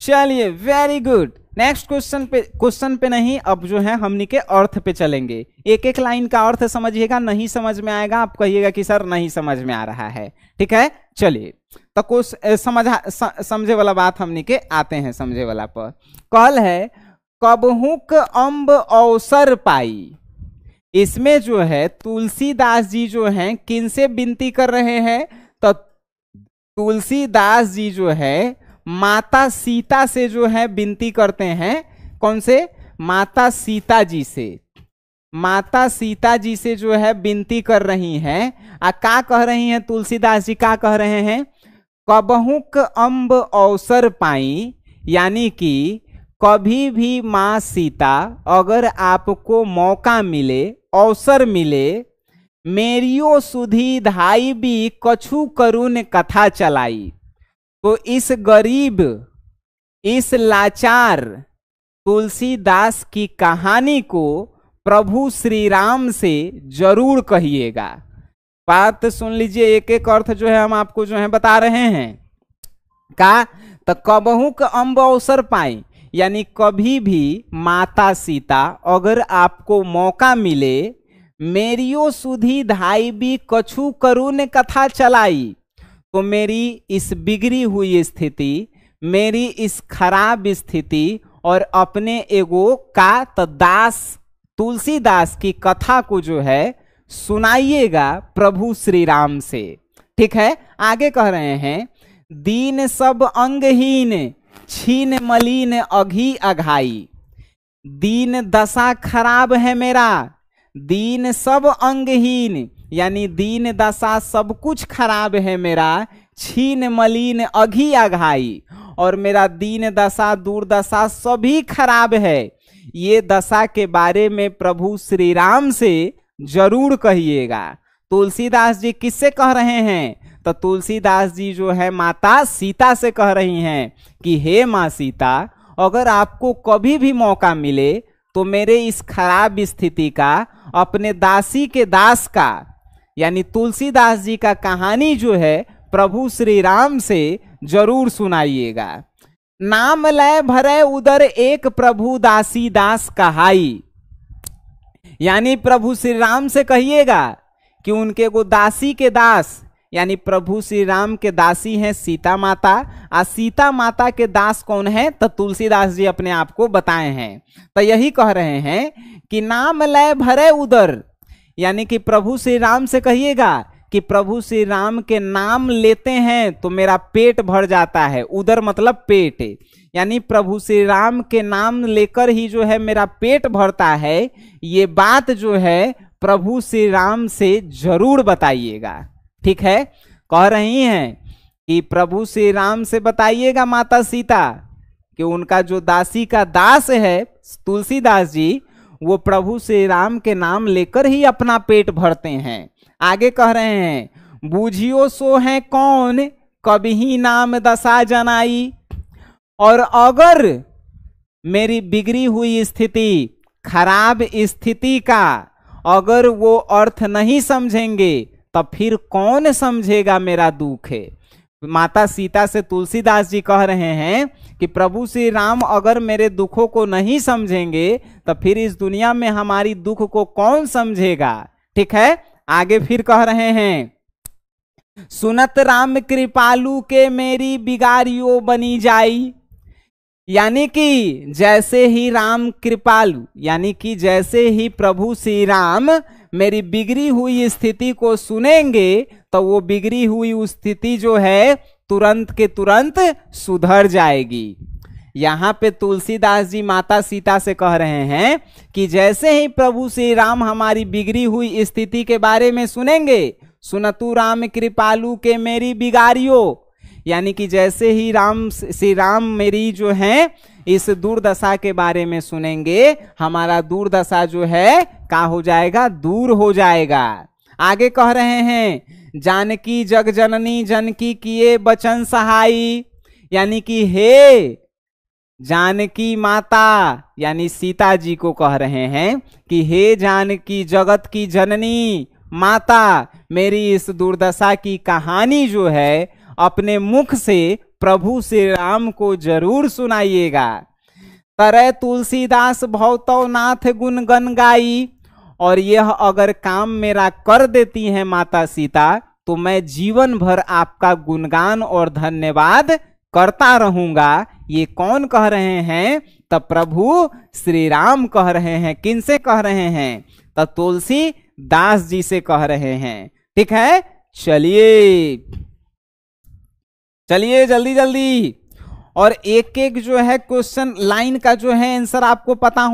Speaker 1: चलिए वेरी गुड। नेक्स्ट क्वेश्चन पे नहीं, अब जो है हमनी के अर्थ पे चलेंगे। एक एक लाइन का अर्थ समझिएगा, नहीं समझ में आएगा आप कहिएगा कि सर नहीं समझ में आ रहा है। ठीक है, चलिए तो कुछ समझे वाला बात हमनी के आते हैं समझे वाला पर। कल है कबहुक अम्ब अवसर पाई। इसमें जो है तुलसीदास जी जो हैं किनसे विनती कर रहे हैं? तो तुलसीदास जी जो है माता सीता से जो है विनती करते हैं। कौन से? माता सीता जी से। माता सीता जी से जो है विनती कर रही हैं। क्या कह रही हैं तुलसीदास जी? क्या कह रहे हैं? कबहुक अम्ब अवसर पाई, यानी कि कभी भी माँ सीता अगर आपको मौका मिले, अवसर मिले, मेरियो सुधी धाई भी कछु करुण कथा चलाई। तो इस गरीब, इस लाचार तुलसीदास की कहानी को प्रभु श्री राम से जरूर कहिएगा। बात सुन लीजिए, एक एक अर्थ जो है हम आपको जो है बता रहे हैं। का तो कबहुक अम्ब अवसर पाई, यानी कभी भी माता सीता अगर आपको मौका मिले, मेरियो सुधी धाई भी कछु करुण कथा चलाई, तो मेरी इस बिगड़ी हुई स्थिति, मेरी इस खराब स्थिति और अपने एगो का तो दास तुलसीदास की कथा को जो है सुनाइएगा प्रभु श्री राम से।
Speaker 2: ठीक है, आगे कह रहे हैं दीन सब अंगहीन, छीन मलिन अघी अघाई। दीन दशा खराब है मेरा, दीन सब अंगहीन यानी दीन दशा सब कुछ खराब है मेरा, छीन मलिन अघी अघाई, और मेरा दीन दशा दुर्दशा सभी खराब है। ये दशा के बारे में प्रभु श्री राम से जरूर कहिएगा। तुलसीदास जी किससे कह रहे हैं? तो तुलसीदास जी जो है माता सीता से कह रही हैं कि हे माँ सीता, अगर आपको कभी भी मौका मिले तो मेरे इस खराब स्थिति का, अपने दासी के दास का, यानी तुलसीदास जी का कहानी जो है प्रभु श्री राम से जरूर सुनाइएगा। नाम लय भरे उदर एक प्रभु दासी दास कहाई, यानी प्रभु श्री राम से कहिएगा कि उनके को दासी के दास, यानी प्रभु श्री राम के दासी हैं सीता माता, और सीता माता के दास कौन है? तो तुलसीदास जी अपने आप को बताए हैं। तो यही कह रहे हैं कि नाम लय भरे उदर, यानी कि प्रभु श्री राम से कहिएगा कि प्रभु श्री राम के नाम लेते हैं तो मेरा पेट भर जाता है। उदर मतलब पेट, यानी प्रभु श्री राम के नाम लेकर ही जो है मेरा पेट भरता है। ये बात जो है प्रभु श्री राम से जरूर बताइएगा। ठीक है, कह रही हैं कि प्रभु श्री राम से बताइएगा माता सीता कि उनका जो दासी का दास है तुलसीदास जी, वो प्रभु श्री राम के नाम लेकर ही अपना पेट भरते हैं। आगे कह रहे हैं बूझियो सो है कौन, कभी नाम दशा जनाई। और अगर मेरी बिगड़ी हुई स्थिति, खराब स्थिति का अगर वो अर्थ नहीं समझेंगे तब फिर कौन समझेगा मेरा दुख है। माता सीता से तुलसीदास जी कह रहे हैं कि प्रभु श्री राम अगर मेरे दुखों को नहीं समझेंगे तो फिर इस दुनिया में हमारी दुख को कौन समझेगा। ठीक है, आगे फिर कह रहे हैं सुनत राम कृपालु के मेरी बिगाड़ियो बनी जाई, यानी कि जैसे ही राम कृपालु, यानी कि जैसे ही प्रभु श्री राम मेरी बिगड़ी हुई स्थिति को सुनेंगे तो वो बिगड़ी हुई स्थिति जो है तुरंत के तुरंत सुधर जाएगी। यहाँ पे तुलसीदास जी माता सीता से कह रहे हैं कि जैसे ही प्रभु श्री राम हमारी बिगड़ी हुई स्थिति के बारे में सुनेंगे, सुनतु राम कृपालु के मेरी बिगाड़ियो, यानी कि जैसे ही श्री राम मेरी जो है इस दुर्दशा के बारे में सुनेंगे, हमारा दुर्दशा जो है का हो जाएगा, दूर हो जाएगा। आगे कह रहे हैं जानकी जग जननी जनकी किए बचन सहाई, यानी कि हे जानकी माता, यानी सीता जी को कह रहे हैं कि हे जानकी जगत की जननी माता, मेरी इस दुर्दशा की कहानी जो है अपने मुख से प्रभु श्री राम को जरूर सुनाइएगा। तरह तुलसीदास भवतो नाथ गुण गन गाई, और यह अगर काम मेरा कर देती है माता सीता तो मैं जीवन भर आपका गुणगान और धन्यवाद करता रहूंगा। ये कौन कह रहे हैं? तब प्रभु श्री राम कह रहे हैं। किन से कह रहे हैं? तब तुलसी दास जी से कह रहे हैं। ठीक है, चलिए चलिए जल्दी जल्दी, और एक एक जो है क्वेश्चन लाइन का जो है आंसर आपको पता हो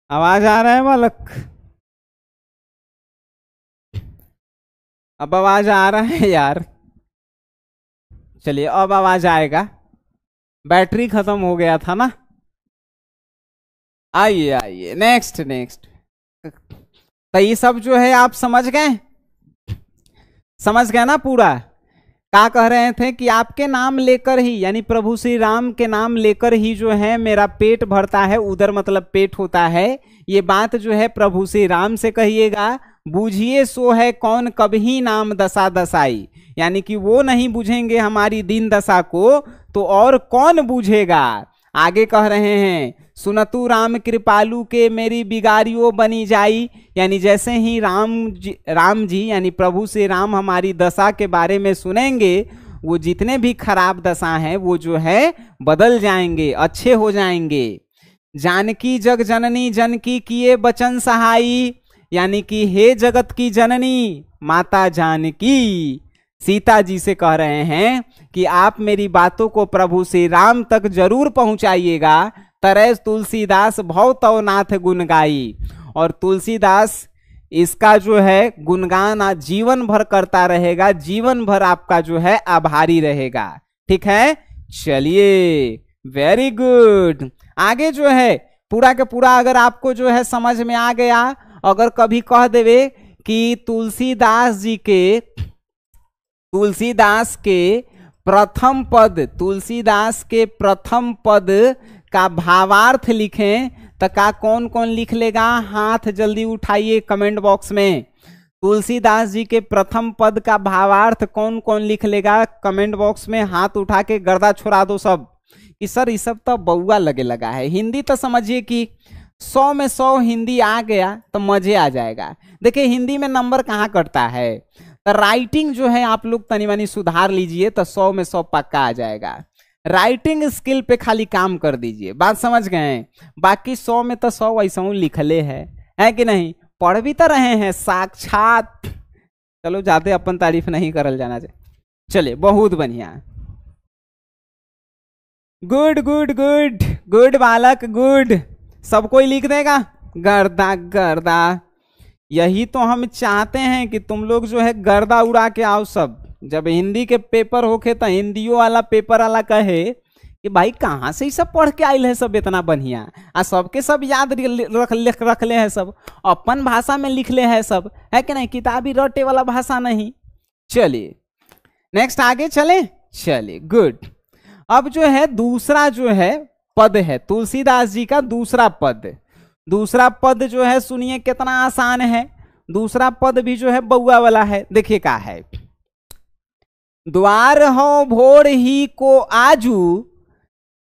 Speaker 2: आवाज आ रहा है बालक? अब आवाज आ रहा है यार? चलिए अब आवाज आएगा। बैटरी खत्म हो गया था ना। आइए आइए, नेक्स्ट नेक्स्ट। तो ये सब जो है आप समझ गए? समझ गए ना पूरा? क्या कह रहे थे कि आपके नाम लेकर ही, यानी प्रभु श्री राम के नाम लेकर ही जो है मेरा पेट भरता है। उधर मतलब पेट होता है। ये बात जो है प्रभु श्री राम से कहिएगा। बूझिए सो है कौन कभी नाम दशा दशाई, यानी कि वो नहीं बूझेंगे हमारी दीन दशा को तो और कौन बूझेगा। आगे कह रहे हैं सुनतु राम कृपालु के मेरी बिगाड़ियों बनी जाई, यानी जैसे ही राम जी यानी प्रभु श्री राम हमारी दशा के बारे में सुनेंगे, वो जितने भी खराब दशा हैं वो जो है बदल जाएंगे, अच्छे हो जाएंगे। जानकी जग जननी जन की किए बचन सहाई, यानी कि हे जगत की जननी माता जानकी, सीता जी से कह रहे हैं कि आप मेरी बातों को प्रभु श्री राम तक जरूर पहुंचाइएगा। तरह तुलसीदास भव तव नाथ गुण गाई, और तुलसीदास इसका जो है गुणगान जीवन भर करता रहेगा, जीवन भर आपका जो है आभारी रहेगा। ठीक है, चलिए, वेरी गुड। आगे जो है पूरा के पूरा अगर आपको जो है समझ में आ गया, अगर कभी कह देवे कि तुलसीदास के प्रथम पद का भावार्थ लिखें तो का कौन कौन लिख लेगा? हाथ जल्दी उठाइए कमेंट बॉक्स में। तुलसीदास जी के प्रथम पद का भावार्थ कौन कौन लिख लेगा? कमेंट बॉक्स में हाथ उठा के गर्दा छोड़ा दो सब कि सर ये सब तो बउआ लगे लगा है। हिंदी तो समझिए कि 100 में 100 हिंदी आ गया तो मजे आ जाएगा। देखिए हिंदी में नंबर कहाँ कटता है, तो राइटिंग जो है आप लोग तनी मनी सुधार लीजिए तो 100 में 100 पक्का आ जाएगा। राइटिंग स्किल पे खाली काम कर दीजिए, बात समझ गए? बाकी 100 में तो 100 वैसा लिखले है कि नहीं? पढ़ भी तो रहे हैं साक्षात। चलो ज्यादा अपन तारीफ नहीं करल जाना चाहिए। चलिए, बहुत बढ़िया, गुड गुड गुड गुड बालक, गुड। सब कोई लिख देगा गर्दा गर्दा। यही तो हम चाहते हैं कि तुम लोग जो है गर्दा उड़ा के आओ सब। जब हिंदी के पेपर होके तो हिंदियों वाला पेपर वाला कहे कि भाई कहाँ से ही सब पढ़ के आयल है सब इतना बढ़िया, आ सबके सब याद रख ले है, सब अपन भाषा में लिख ले है सब, है कि नहीं? किताबी रटे वाला भाषा नहीं। चलिए नेक्स्ट आगे चले। चलिए गुड। अब जो है दूसरा जो है पद है तुलसीदास जी का दूसरा पद। दूसरा पद जो है सुनिए कितना आसान है। दूसरा पद भी जो है बउआ वाला है। देखिए क्या है, द्वार हो भोर ही को आजू,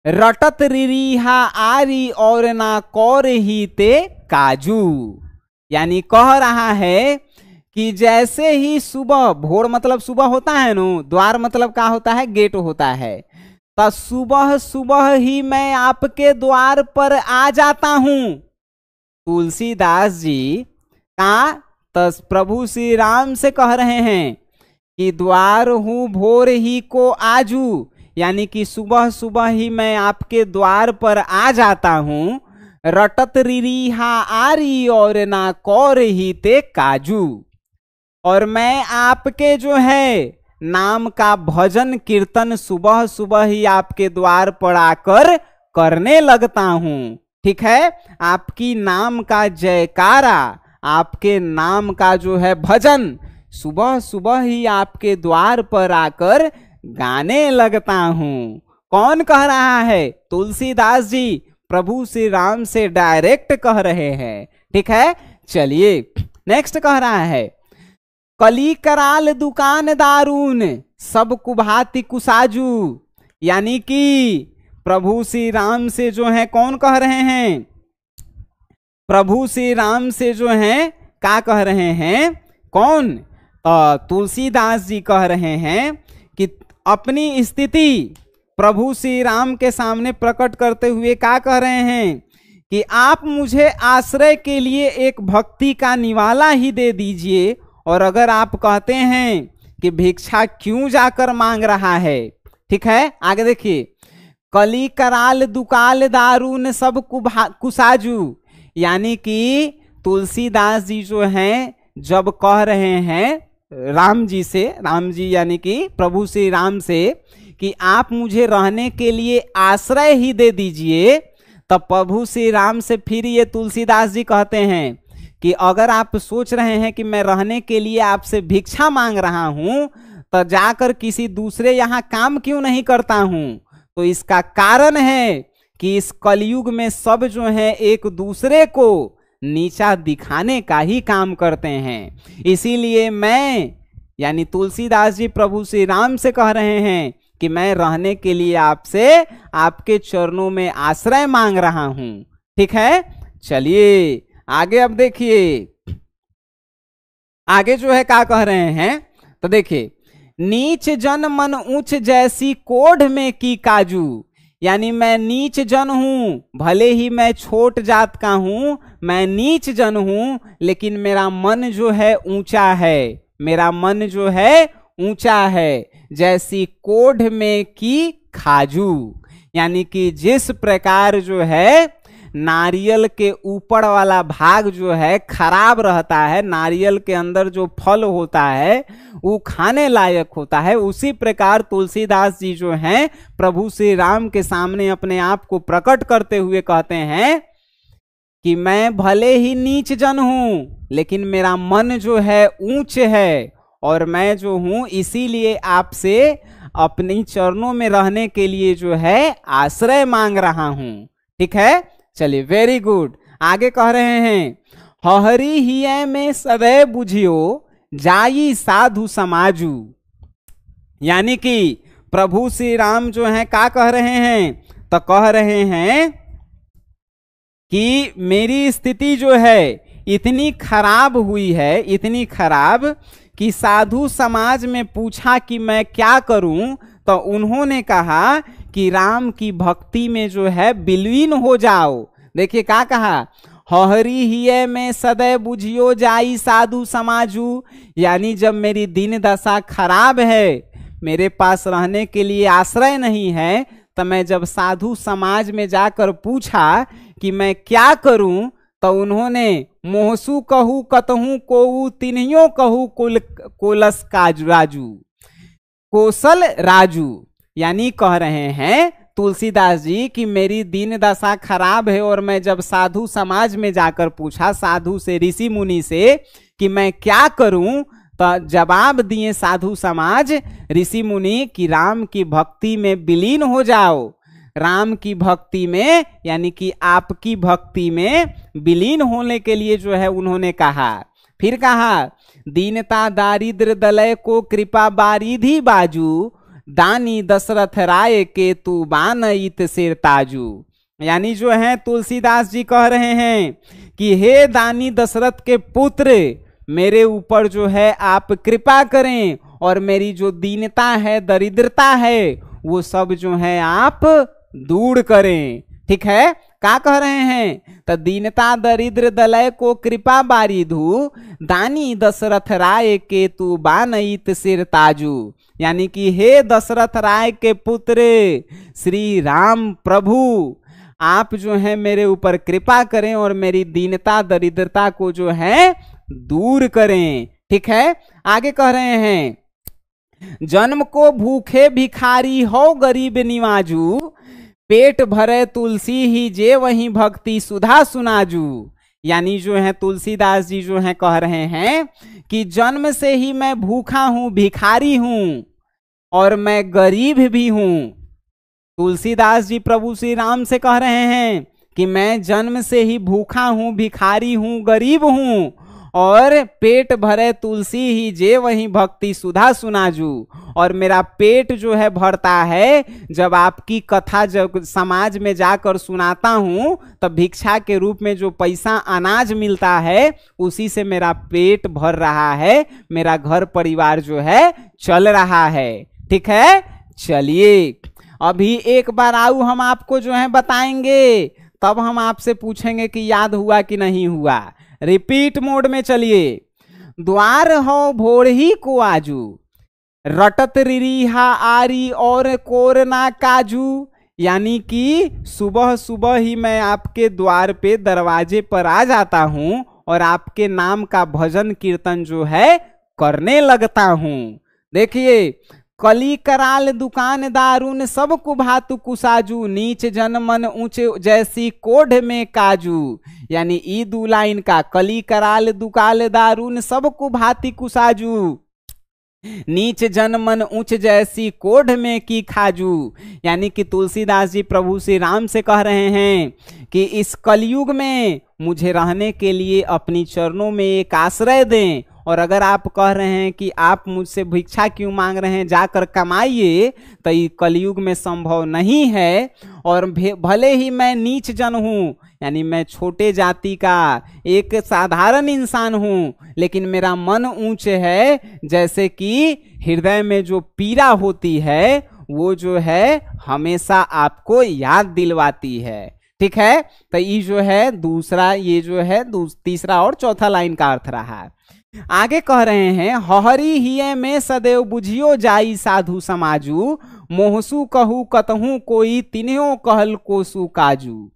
Speaker 2: रटत रिरीहा आरी और ना कौर ही ते काजू। यानी कह रहा है कि जैसे ही सुबह, भोर मतलब सुबह होता है नो, द्वार मतलब क्या होता है? गेट होता है। तो सुबह सुबह ही मैं आपके द्वार पर आ जाता हूं। तुलसीदास जी का तो प्रभु श्री राम से कह रहे हैं कि द्वार हूं भोर ही को आजू, यानी कि सुबह सुबह ही मैं आपके द्वार पर आ जाता हूं। रटत रिरीहा आरी और ना कौर ही ते काजू, और मैं आपके जो है नाम का भजन कीर्तन सुबह सुबह ही आपके द्वार पर आकर करने लगता हूं। ठीक है, आपकी नाम का जयकारा, आपके नाम का जो है भजन सुबह सुबह ही आपके द्वार पर आकर गाने लगता हूं। कौन कह रहा है? तुलसीदास जी प्रभु श्री राम से डायरेक्ट कह रहे हैं। ठीक है, चलिए नेक्स्ट कह रहा है, कली कराल दुकान दारून सब कुभाति कुसाजू। यानी कि प्रभु श्री राम से जो है कौन कह रहे हैं? प्रभु श्री राम से जो है क्या कह रहे हैं? कौन? तुलसीदास जी कह रहे हैं कि अपनी स्थिति प्रभु श्री राम के सामने प्रकट करते हुए क्या कह रहे हैं कि आप मुझे आश्रय के लिए एक भक्ति का निवाला ही दे दीजिए, और अगर आप कहते हैं कि भिक्षा क्यों जाकर मांग रहा है। ठीक है, आगे देखिए, कली कराल दुकाल दारून सब कुसाजू, यानी कि तुलसीदास जी जो हैं जब कह रहे हैं राम जी से, राम जी यानी कि प्रभु श्री राम से कि आप मुझे रहने के लिए आश्रय ही दे दीजिए, तब प्रभु श्री राम से फिर ये तुलसीदास जी कहते हैं कि अगर आप सोच रहे हैं कि मैं रहने के लिए आपसे भिक्षा मांग रहा हूं तो जाकर किसी दूसरे यहाँ काम क्यों नहीं करता हूं। तो इसका कारण है कि इस कलयुग में सब जो है एक दूसरे को नीचा दिखाने का ही काम करते हैं। इसीलिए मैं यानी तुलसीदास जी प्रभु श्री राम से कह रहे हैं कि मैं रहने के लिए आपसे आपके चरणों में आश्रय मांग रहा हूं। ठीक है, चलिए आगे अब देखिए आगे जो है क्या कह रहे हैं। तो देखिए, नीच जन मन ऊंच जैसी कोढ़ में की काजू, यानी मैं नीच जन हूं, भले ही मैं छोट जात का हूं, मैं नीच जन हूं, लेकिन मेरा मन जो है ऊंचा है, मेरा मन जो है ऊंचा है, जैसी कोढ़ में की खाजू, यानी कि जिस प्रकार जो है नारियल के ऊपर वाला भाग जो है खराब रहता है, नारियल के अंदर जो फल होता है वो खाने लायक होता है, उसी प्रकार तुलसीदास जी जो हैं प्रभु श्री राम के सामने अपने आप को प्रकट करते हुए कहते हैं कि मैं भले ही नीच जन हूं, लेकिन मेरा मन जो है ऊंच है, और मैं जो हूं इसीलिए आपसे अपनी चरणों में रहने के लिए जो है आश्रय मांग रहा हूं। ठीक है, चलिए वेरी गुड। आगे कह रहे हैं, हहरी हिय में सदैव बुझियो जाई साधु समाजू, यानी कि प्रभु श्री राम जो है क्या कह रहे हैं, तो कह रहे हैं कि मेरी स्थिति जो है इतनी खराब हुई है, इतनी खराब कि साधु समाज में पूछा कि मैं क्या करूं, तो उन्होंने कहा कि राम की भक्ति में जो है विलीन हो जाओ। देखिए क्या कहा, हहरी हिय में सदैव बुझियो जाई साधु समाजू, यानी जब मेरी दीन दशा खराब है, मेरे पास रहने के लिए आश्रय नहीं है, तो मैं जब साधु समाज में जाकर पूछा कि मैं क्या करूं, तो उन्होंने मोहसू कहू कतहू कोऊ तिन्हियों कहू कोलस काजू राजू, कौशल राजू, यानी कह रहे हैं तुलसीदास जी कि मेरी दीन दशा खराब है, और मैं जब साधु समाज में जाकर पूछा, साधु से ऋषि मुनि से कि मैं क्या करूं, तो जवाब दिए साधु समाज ऋषि मुनि कि राम की भक्ति में विलीन हो जाओ, राम की भक्ति में यानी कि आपकी भक्ति में विलीन होने के लिए जो है उन्होंने कहा। फिर कहा, दीनता दारिद्र दलय को कृपा बारिधि बाजू, दानी दशरथ राय के तू बानइत सिर ताजू, यानी जो है तुलसीदास जी कह रहे हैं कि हे दानी दशरथ के पुत्र, मेरे ऊपर जो है आप कृपा करें, और मेरी जो दीनता है दरिद्रता है वो सब जो है आप दूर करें। ठीक है, क्या कह रहे हैं, तो दीनता दरिद्र दलय को कृपा बारिधु, दानी दशरथ राय के तू बानइत सिर ताजू, यानी कि हे दशरथ राय के पुत्र श्री राम प्रभु, आप जो है मेरे ऊपर कृपा करें और मेरी दीनता दरिद्रता को जो है दूर करें। ठीक है, आगे कह रहे हैं, जन्म को भूखे भिखारी हो गरीब निवाजू, पेट भरे तुलसी ही जे वही भक्ति सुधा सुनाजू, यानी जो है तुलसीदास जी जो है कह रहे हैं कि जन्म से ही मैं भूखा हूं, भिखारी हूं, और मैं गरीब भी हूं। तुलसीदास जी प्रभु श्री राम से कह रहे हैं कि मैं जन्म से ही भूखा हूं, भिखारी हूं, गरीब हूं, और पेट भरे तुलसी ही जे वही भक्ति सुधा सुनाजू, और मेरा पेट जो है भरता है जब आपकी कथा जब समाज में जाकर सुनाता हूं, तब भिक्षा के रूप में जो पैसा अनाज मिलता है उसी से मेरा पेट भर रहा है, मेरा घर परिवार जो है चल रहा है। ठीक है, चलिए अभी एक बार आऊ हम आपको जो है बताएंगे, तब हम आपसे पूछेंगे कि याद हुआ कि नहीं हुआ। रिपीट मोड में चलिए। द्वार हो भोर ही को आजू, रटत रिरीहा आरी और कोरना काजू, यानी कि सुबह सुबह ही मैं आपके द्वार पे दरवाजे पर आ जाता हूं और आपके नाम का भजन कीर्तन जो है करने लगता हूं। देखिए, कली कराल दुकान दारून सब कुभातु कुसाजू, नीच जन मन ऊंचे जैसी कोढ़ में काजू। यानी ई दू लाइन का, कली कराल दुकाल दारून सब कुभाती कुसाजू, नीच जन मन ऊंच जैसी कोढ़ में की खाजू। यानी कि तुलसीदास जी प्रभु श्री राम से कह रहे हैं कि इस कलयुग में मुझे रहने के लिए अपनी चरणों में एक आश्रय दें। और अगर आप कह रहे हैं कि आप मुझसे भिक्षा क्यों मांग रहे हैं, जाकर कमाइए, तो ये कलयुग में संभव नहीं है। और भले ही मैं नीच जन हूं, यानी मैं छोटे जाति का एक साधारण इंसान हूं, लेकिन मेरा मन ऊंच है, जैसे कि हृदय में जो पीड़ा होती है वो जो है हमेशा आपको याद दिलवाती है। ठीक है, तो ये जो है दूसरा, ये जो है तीसरा और चौथा लाइन का अर्थ रहा। आगे कह रहे हैं, हहरी हिये में सदैव बुझियो जाई साधु समाजू, मोहसू कहू कतहू कोई तिन्हो कहल कोसु काजू।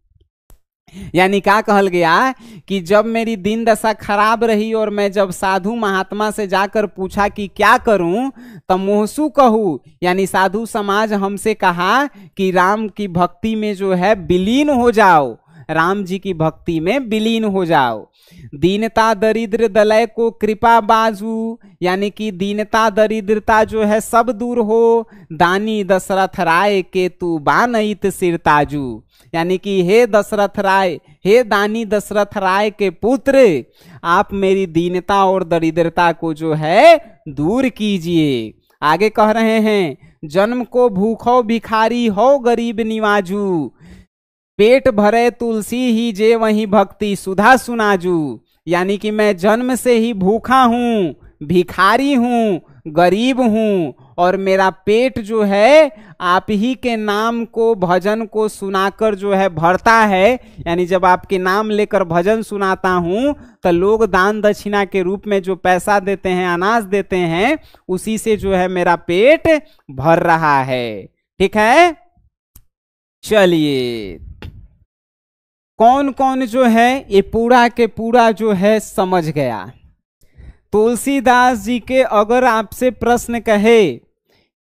Speaker 2: यानी क्या कहल गया कि जब मेरी दिन दशा खराब रही और मैं जब साधु महात्मा से जाकर पूछा कि क्या करूं, तब मोहसू कहू, यानी साधु समाज हमसे कहा कि राम की भक्ति में जो है विलीन हो जाओ, राम जी की भक्ति में विलीन हो जाओ। दीनता दरिद्र दलय को कृपा बाजू, यानी कि दीनता दरिद्रता जो है सब दूर हो, दानी दशरथ राय के तू बानइत सिरताजू। यानी कि हे दशरथ राय, हे दानी दशरथ राय के पुत्र, आप मेरी दीनता और दरिद्रता को जो है दूर कीजिए। आगे कह रहे हैं, जन्म को भूखो भिखारी हो गरीब निवाजू, पेट भरे तुलसी ही जे वही भक्ति सुधा सुनाजू। यानी कि मैं जन्म से ही भूखा हूँ, भिखारी हूँ, गरीब हूँ, और मेरा पेट जो है आप ही के नाम को, भजन को सुनाकर जो है भरता है। यानी जब आपके नाम लेकर भजन सुनाता हूँ तो लोग दान दक्षिणा के रूप में जो पैसा देते हैं, अनाज देते हैं, उसी से जो है मेरा पेट भर रहा है। ठीक है, चलिए, कौन कौन जो है ये पूरा के पूरा जो है समझ गया। तुलसीदास जी के अगर आपसे प्रश्न कहे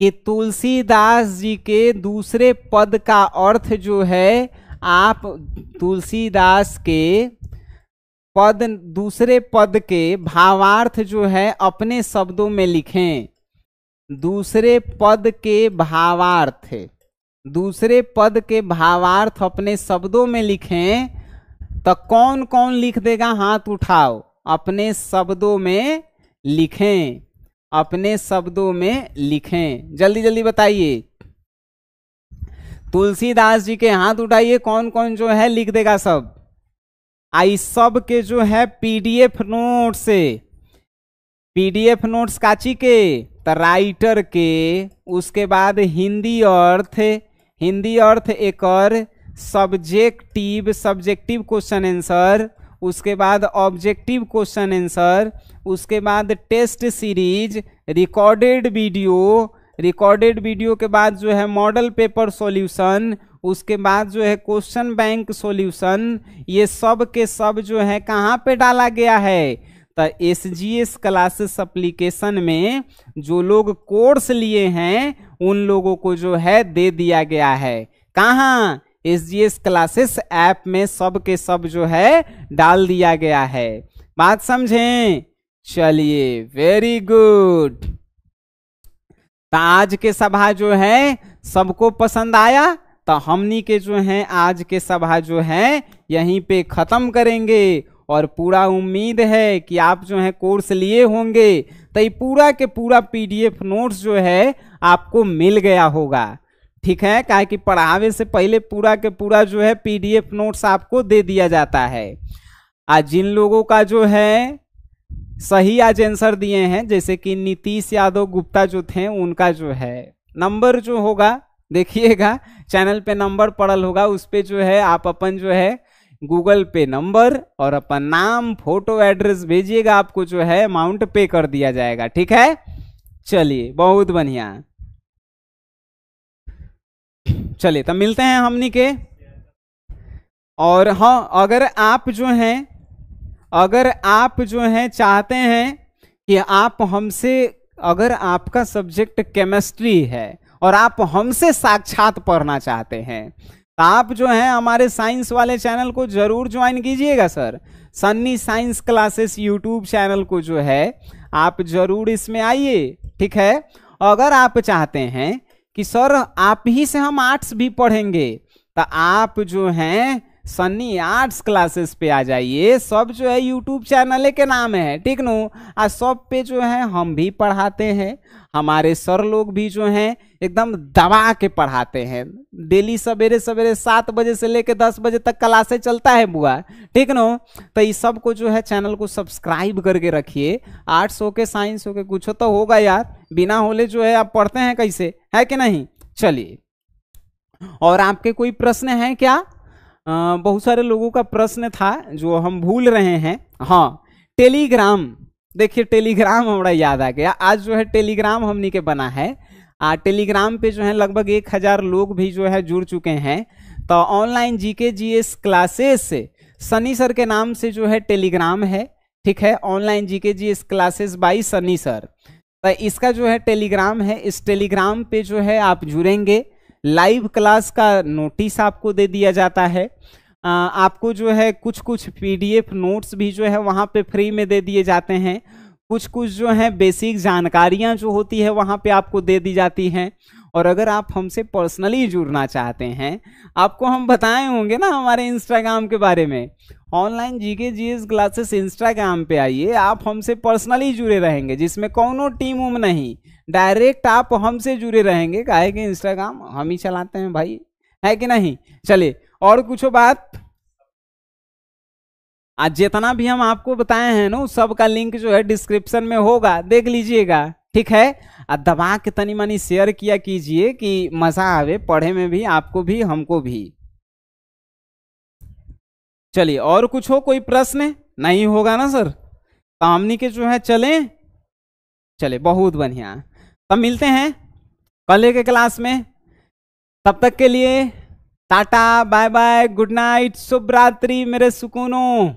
Speaker 2: कि तुलसीदास जी के दूसरे पद का अर्थ जो है, आप तुलसीदास के पद, दूसरे पद के भावार्थ जो है अपने शब्दों में लिखें। दूसरे पद के भावार्थ, दूसरे पद के भावार्थ अपने शब्दों में लिखें, तो कौन कौन लिख देगा? हाथ उठाओ। अपने शब्दों में लिखें, अपने शब्दों में लिखें, जल्दी जल्दी बताइए। तुलसीदास जी के हाथ उठाइए, कौन कौन जो है लिख देगा सब। आई सब के जो है पीडीएफ नोट से, पीडीएफ नोट्स काची के, तो राइटर के, उसके बाद हिंदी अर्थ, हिंदी अर्थ एक और सब्जेक्टिव, सब्जेक्टिव क्वेश्चन आंसर, उसके बाद ऑब्जेक्टिव क्वेश्चन आंसर, उसके बाद test series, recorded video, recorded video के बाद जो है मॉडल पेपर सॉल्यूशन, उसके बाद जो है क्वेश्चन बैंक सॉल्यूशन। ये सब के सब जो है कहाँ पे डाला गया है? तो SGS क्लासेस एप्लीकेशन में जो लोग कोर्स लिए हैं उन लोगों को जो है दे दिया गया है। कहाँ? SGS क्लासेस ऐप में सब के सब जो है डाल दिया गया है। बात समझें? चलिए, वेरी गुड। तो आज के सभा जो है सबको पसंद आया, तो हमनी के जो है आज के सभा जो है यहीं पे खत्म करेंगे। और पूरा उम्मीद है कि आप जो है कोर्स लिए होंगे, तो ये पूरा के पूरा PDF नोट्स जो है आपको मिल गया होगा। ठीक है, काहे कि पढ़ावे से पहले पूरा के पूरा जो है PDF नोट्स आपको दे दिया जाता है। आज जिन लोगों का जो है सही आज आंसर दिए हैं, जैसे कि नीतीश यादव गुप्ता जो थे, उनका जो है नंबर जो होगा देखिएगा, चैनल पे नंबर पड़ल होगा, उस पे जो है आप अपन जो है गूगल पे नंबर और अपन नाम, फोटो, एड्रेस भेजिएगा, आपको जो है अमाउंट पे कर दिया जाएगा। ठीक है, चलिए, बहुत बढ़िया। चलिए तब मिलते हैं हमनी के। और हाँ, अगर आप जो हैं चाहते हैं कि आप हमसे, अगर आपका सब्जेक्ट केमिस्ट्री है और आप हमसे साक्षात पढ़ना चाहते हैं, तो आप जो है हमारे साइंस वाले चैनल को जरूर ज्वाइन कीजिएगा sir. Sunny science classes YouTube channel को जो है आप जरूर इसमें आइए, ठीक है। अगर आप चाहते हैं कि सर आप ही से हम आर्ट्स भी पढ़ेंगे, तो आप जो हैं सन्नी आर्ट्स क्लासेस पे आ जाइए। सब जो है यूट्यूब चैनल के नाम है, ठीक नो। आज सब पे जो है हम भी पढ़ाते हैं, हमारे सर लोग भी जो हैं एकदम दबा के पढ़ाते हैं। डेली सवेरे सवेरे 7 बजे से लेकर 10 बजे तक क्लासेस चलता है बुआ, ठीक नो। तो इस सब को जो है चैनल को सब्सक्राइब करके रखिए। आर्ट्स हो के साइंस हो के कुछ तो होगा यार, बिना होले जो है आप पढ़ते हैं कैसे, है कि नहीं। चलिए, और आपके कोई प्रश्न है क्या? बहुत सारे लोगों का प्रश्न था जो हम भूल रहे हैं। हाँ, टेलीग्राम, देखिए टेलीग्राम हमारा याद आ गया। आज जो है टेलीग्राम हमनी के बना है। टेलीग्राम पे जो है लगभग 1000 लोग भी जो है जुड़ चुके हैं। तो ऑनलाइन जीके जीएस क्लासेस से सनी सर के नाम से जो है टेलीग्राम है, ठीक है। Online GK GS classes bye Sunny sir, तो इसका जो है टेलीग्राम है। इस टेलीग्राम पे जो है आप जुड़ेंगे, लाइव क्लास का नोटिस आपको दे दिया जाता है। आपको जो है कुछ कुछ पीडीएफ नोट्स भी जो है वहाँ पे फ्री में दे दिए जाते हैं। कुछ कुछ जो है बेसिक जानकारियाँ जो होती है वहाँ पे आपको दे दी जाती हैं। और अगर आप हमसे पर्सनली जुड़ना चाहते हैं, आपको हम बताए होंगे ना हमारे इंस्टाग्राम के बारे में। Online GK GS classes Instagram पे आइए, आप हमसे पर्सनली जुड़े रहेंगे, जिसमें कौनो टीम उम नहीं, डायरेक्ट आप हमसे जुड़े रहेंगे। काहे कि इंस्टाग्राम हम ही चलाते हैं भाई, है कि नहीं। चलिए, और कुछ बात। आज जितना भी हम आपको बताए हैं ना, सब का लिंक जो है डिस्क्रिप्शन में होगा, देख लीजिएगा, ठीक है। दबा के तनी मनी शेयर किया कीजिए कि मजा आवे पढ़े में भी, आपको भी हमको भी। चलिए, और कुछ हो, कोई प्रश्न नहीं होगा ना सर? तो हमनी के जो है चले बहुत बढ़िया। तब मिलते हैं कल के क्लास में। तब तक के लिए tata, bye bye, good night, शुभ रात्रि मेरे सुकूनों।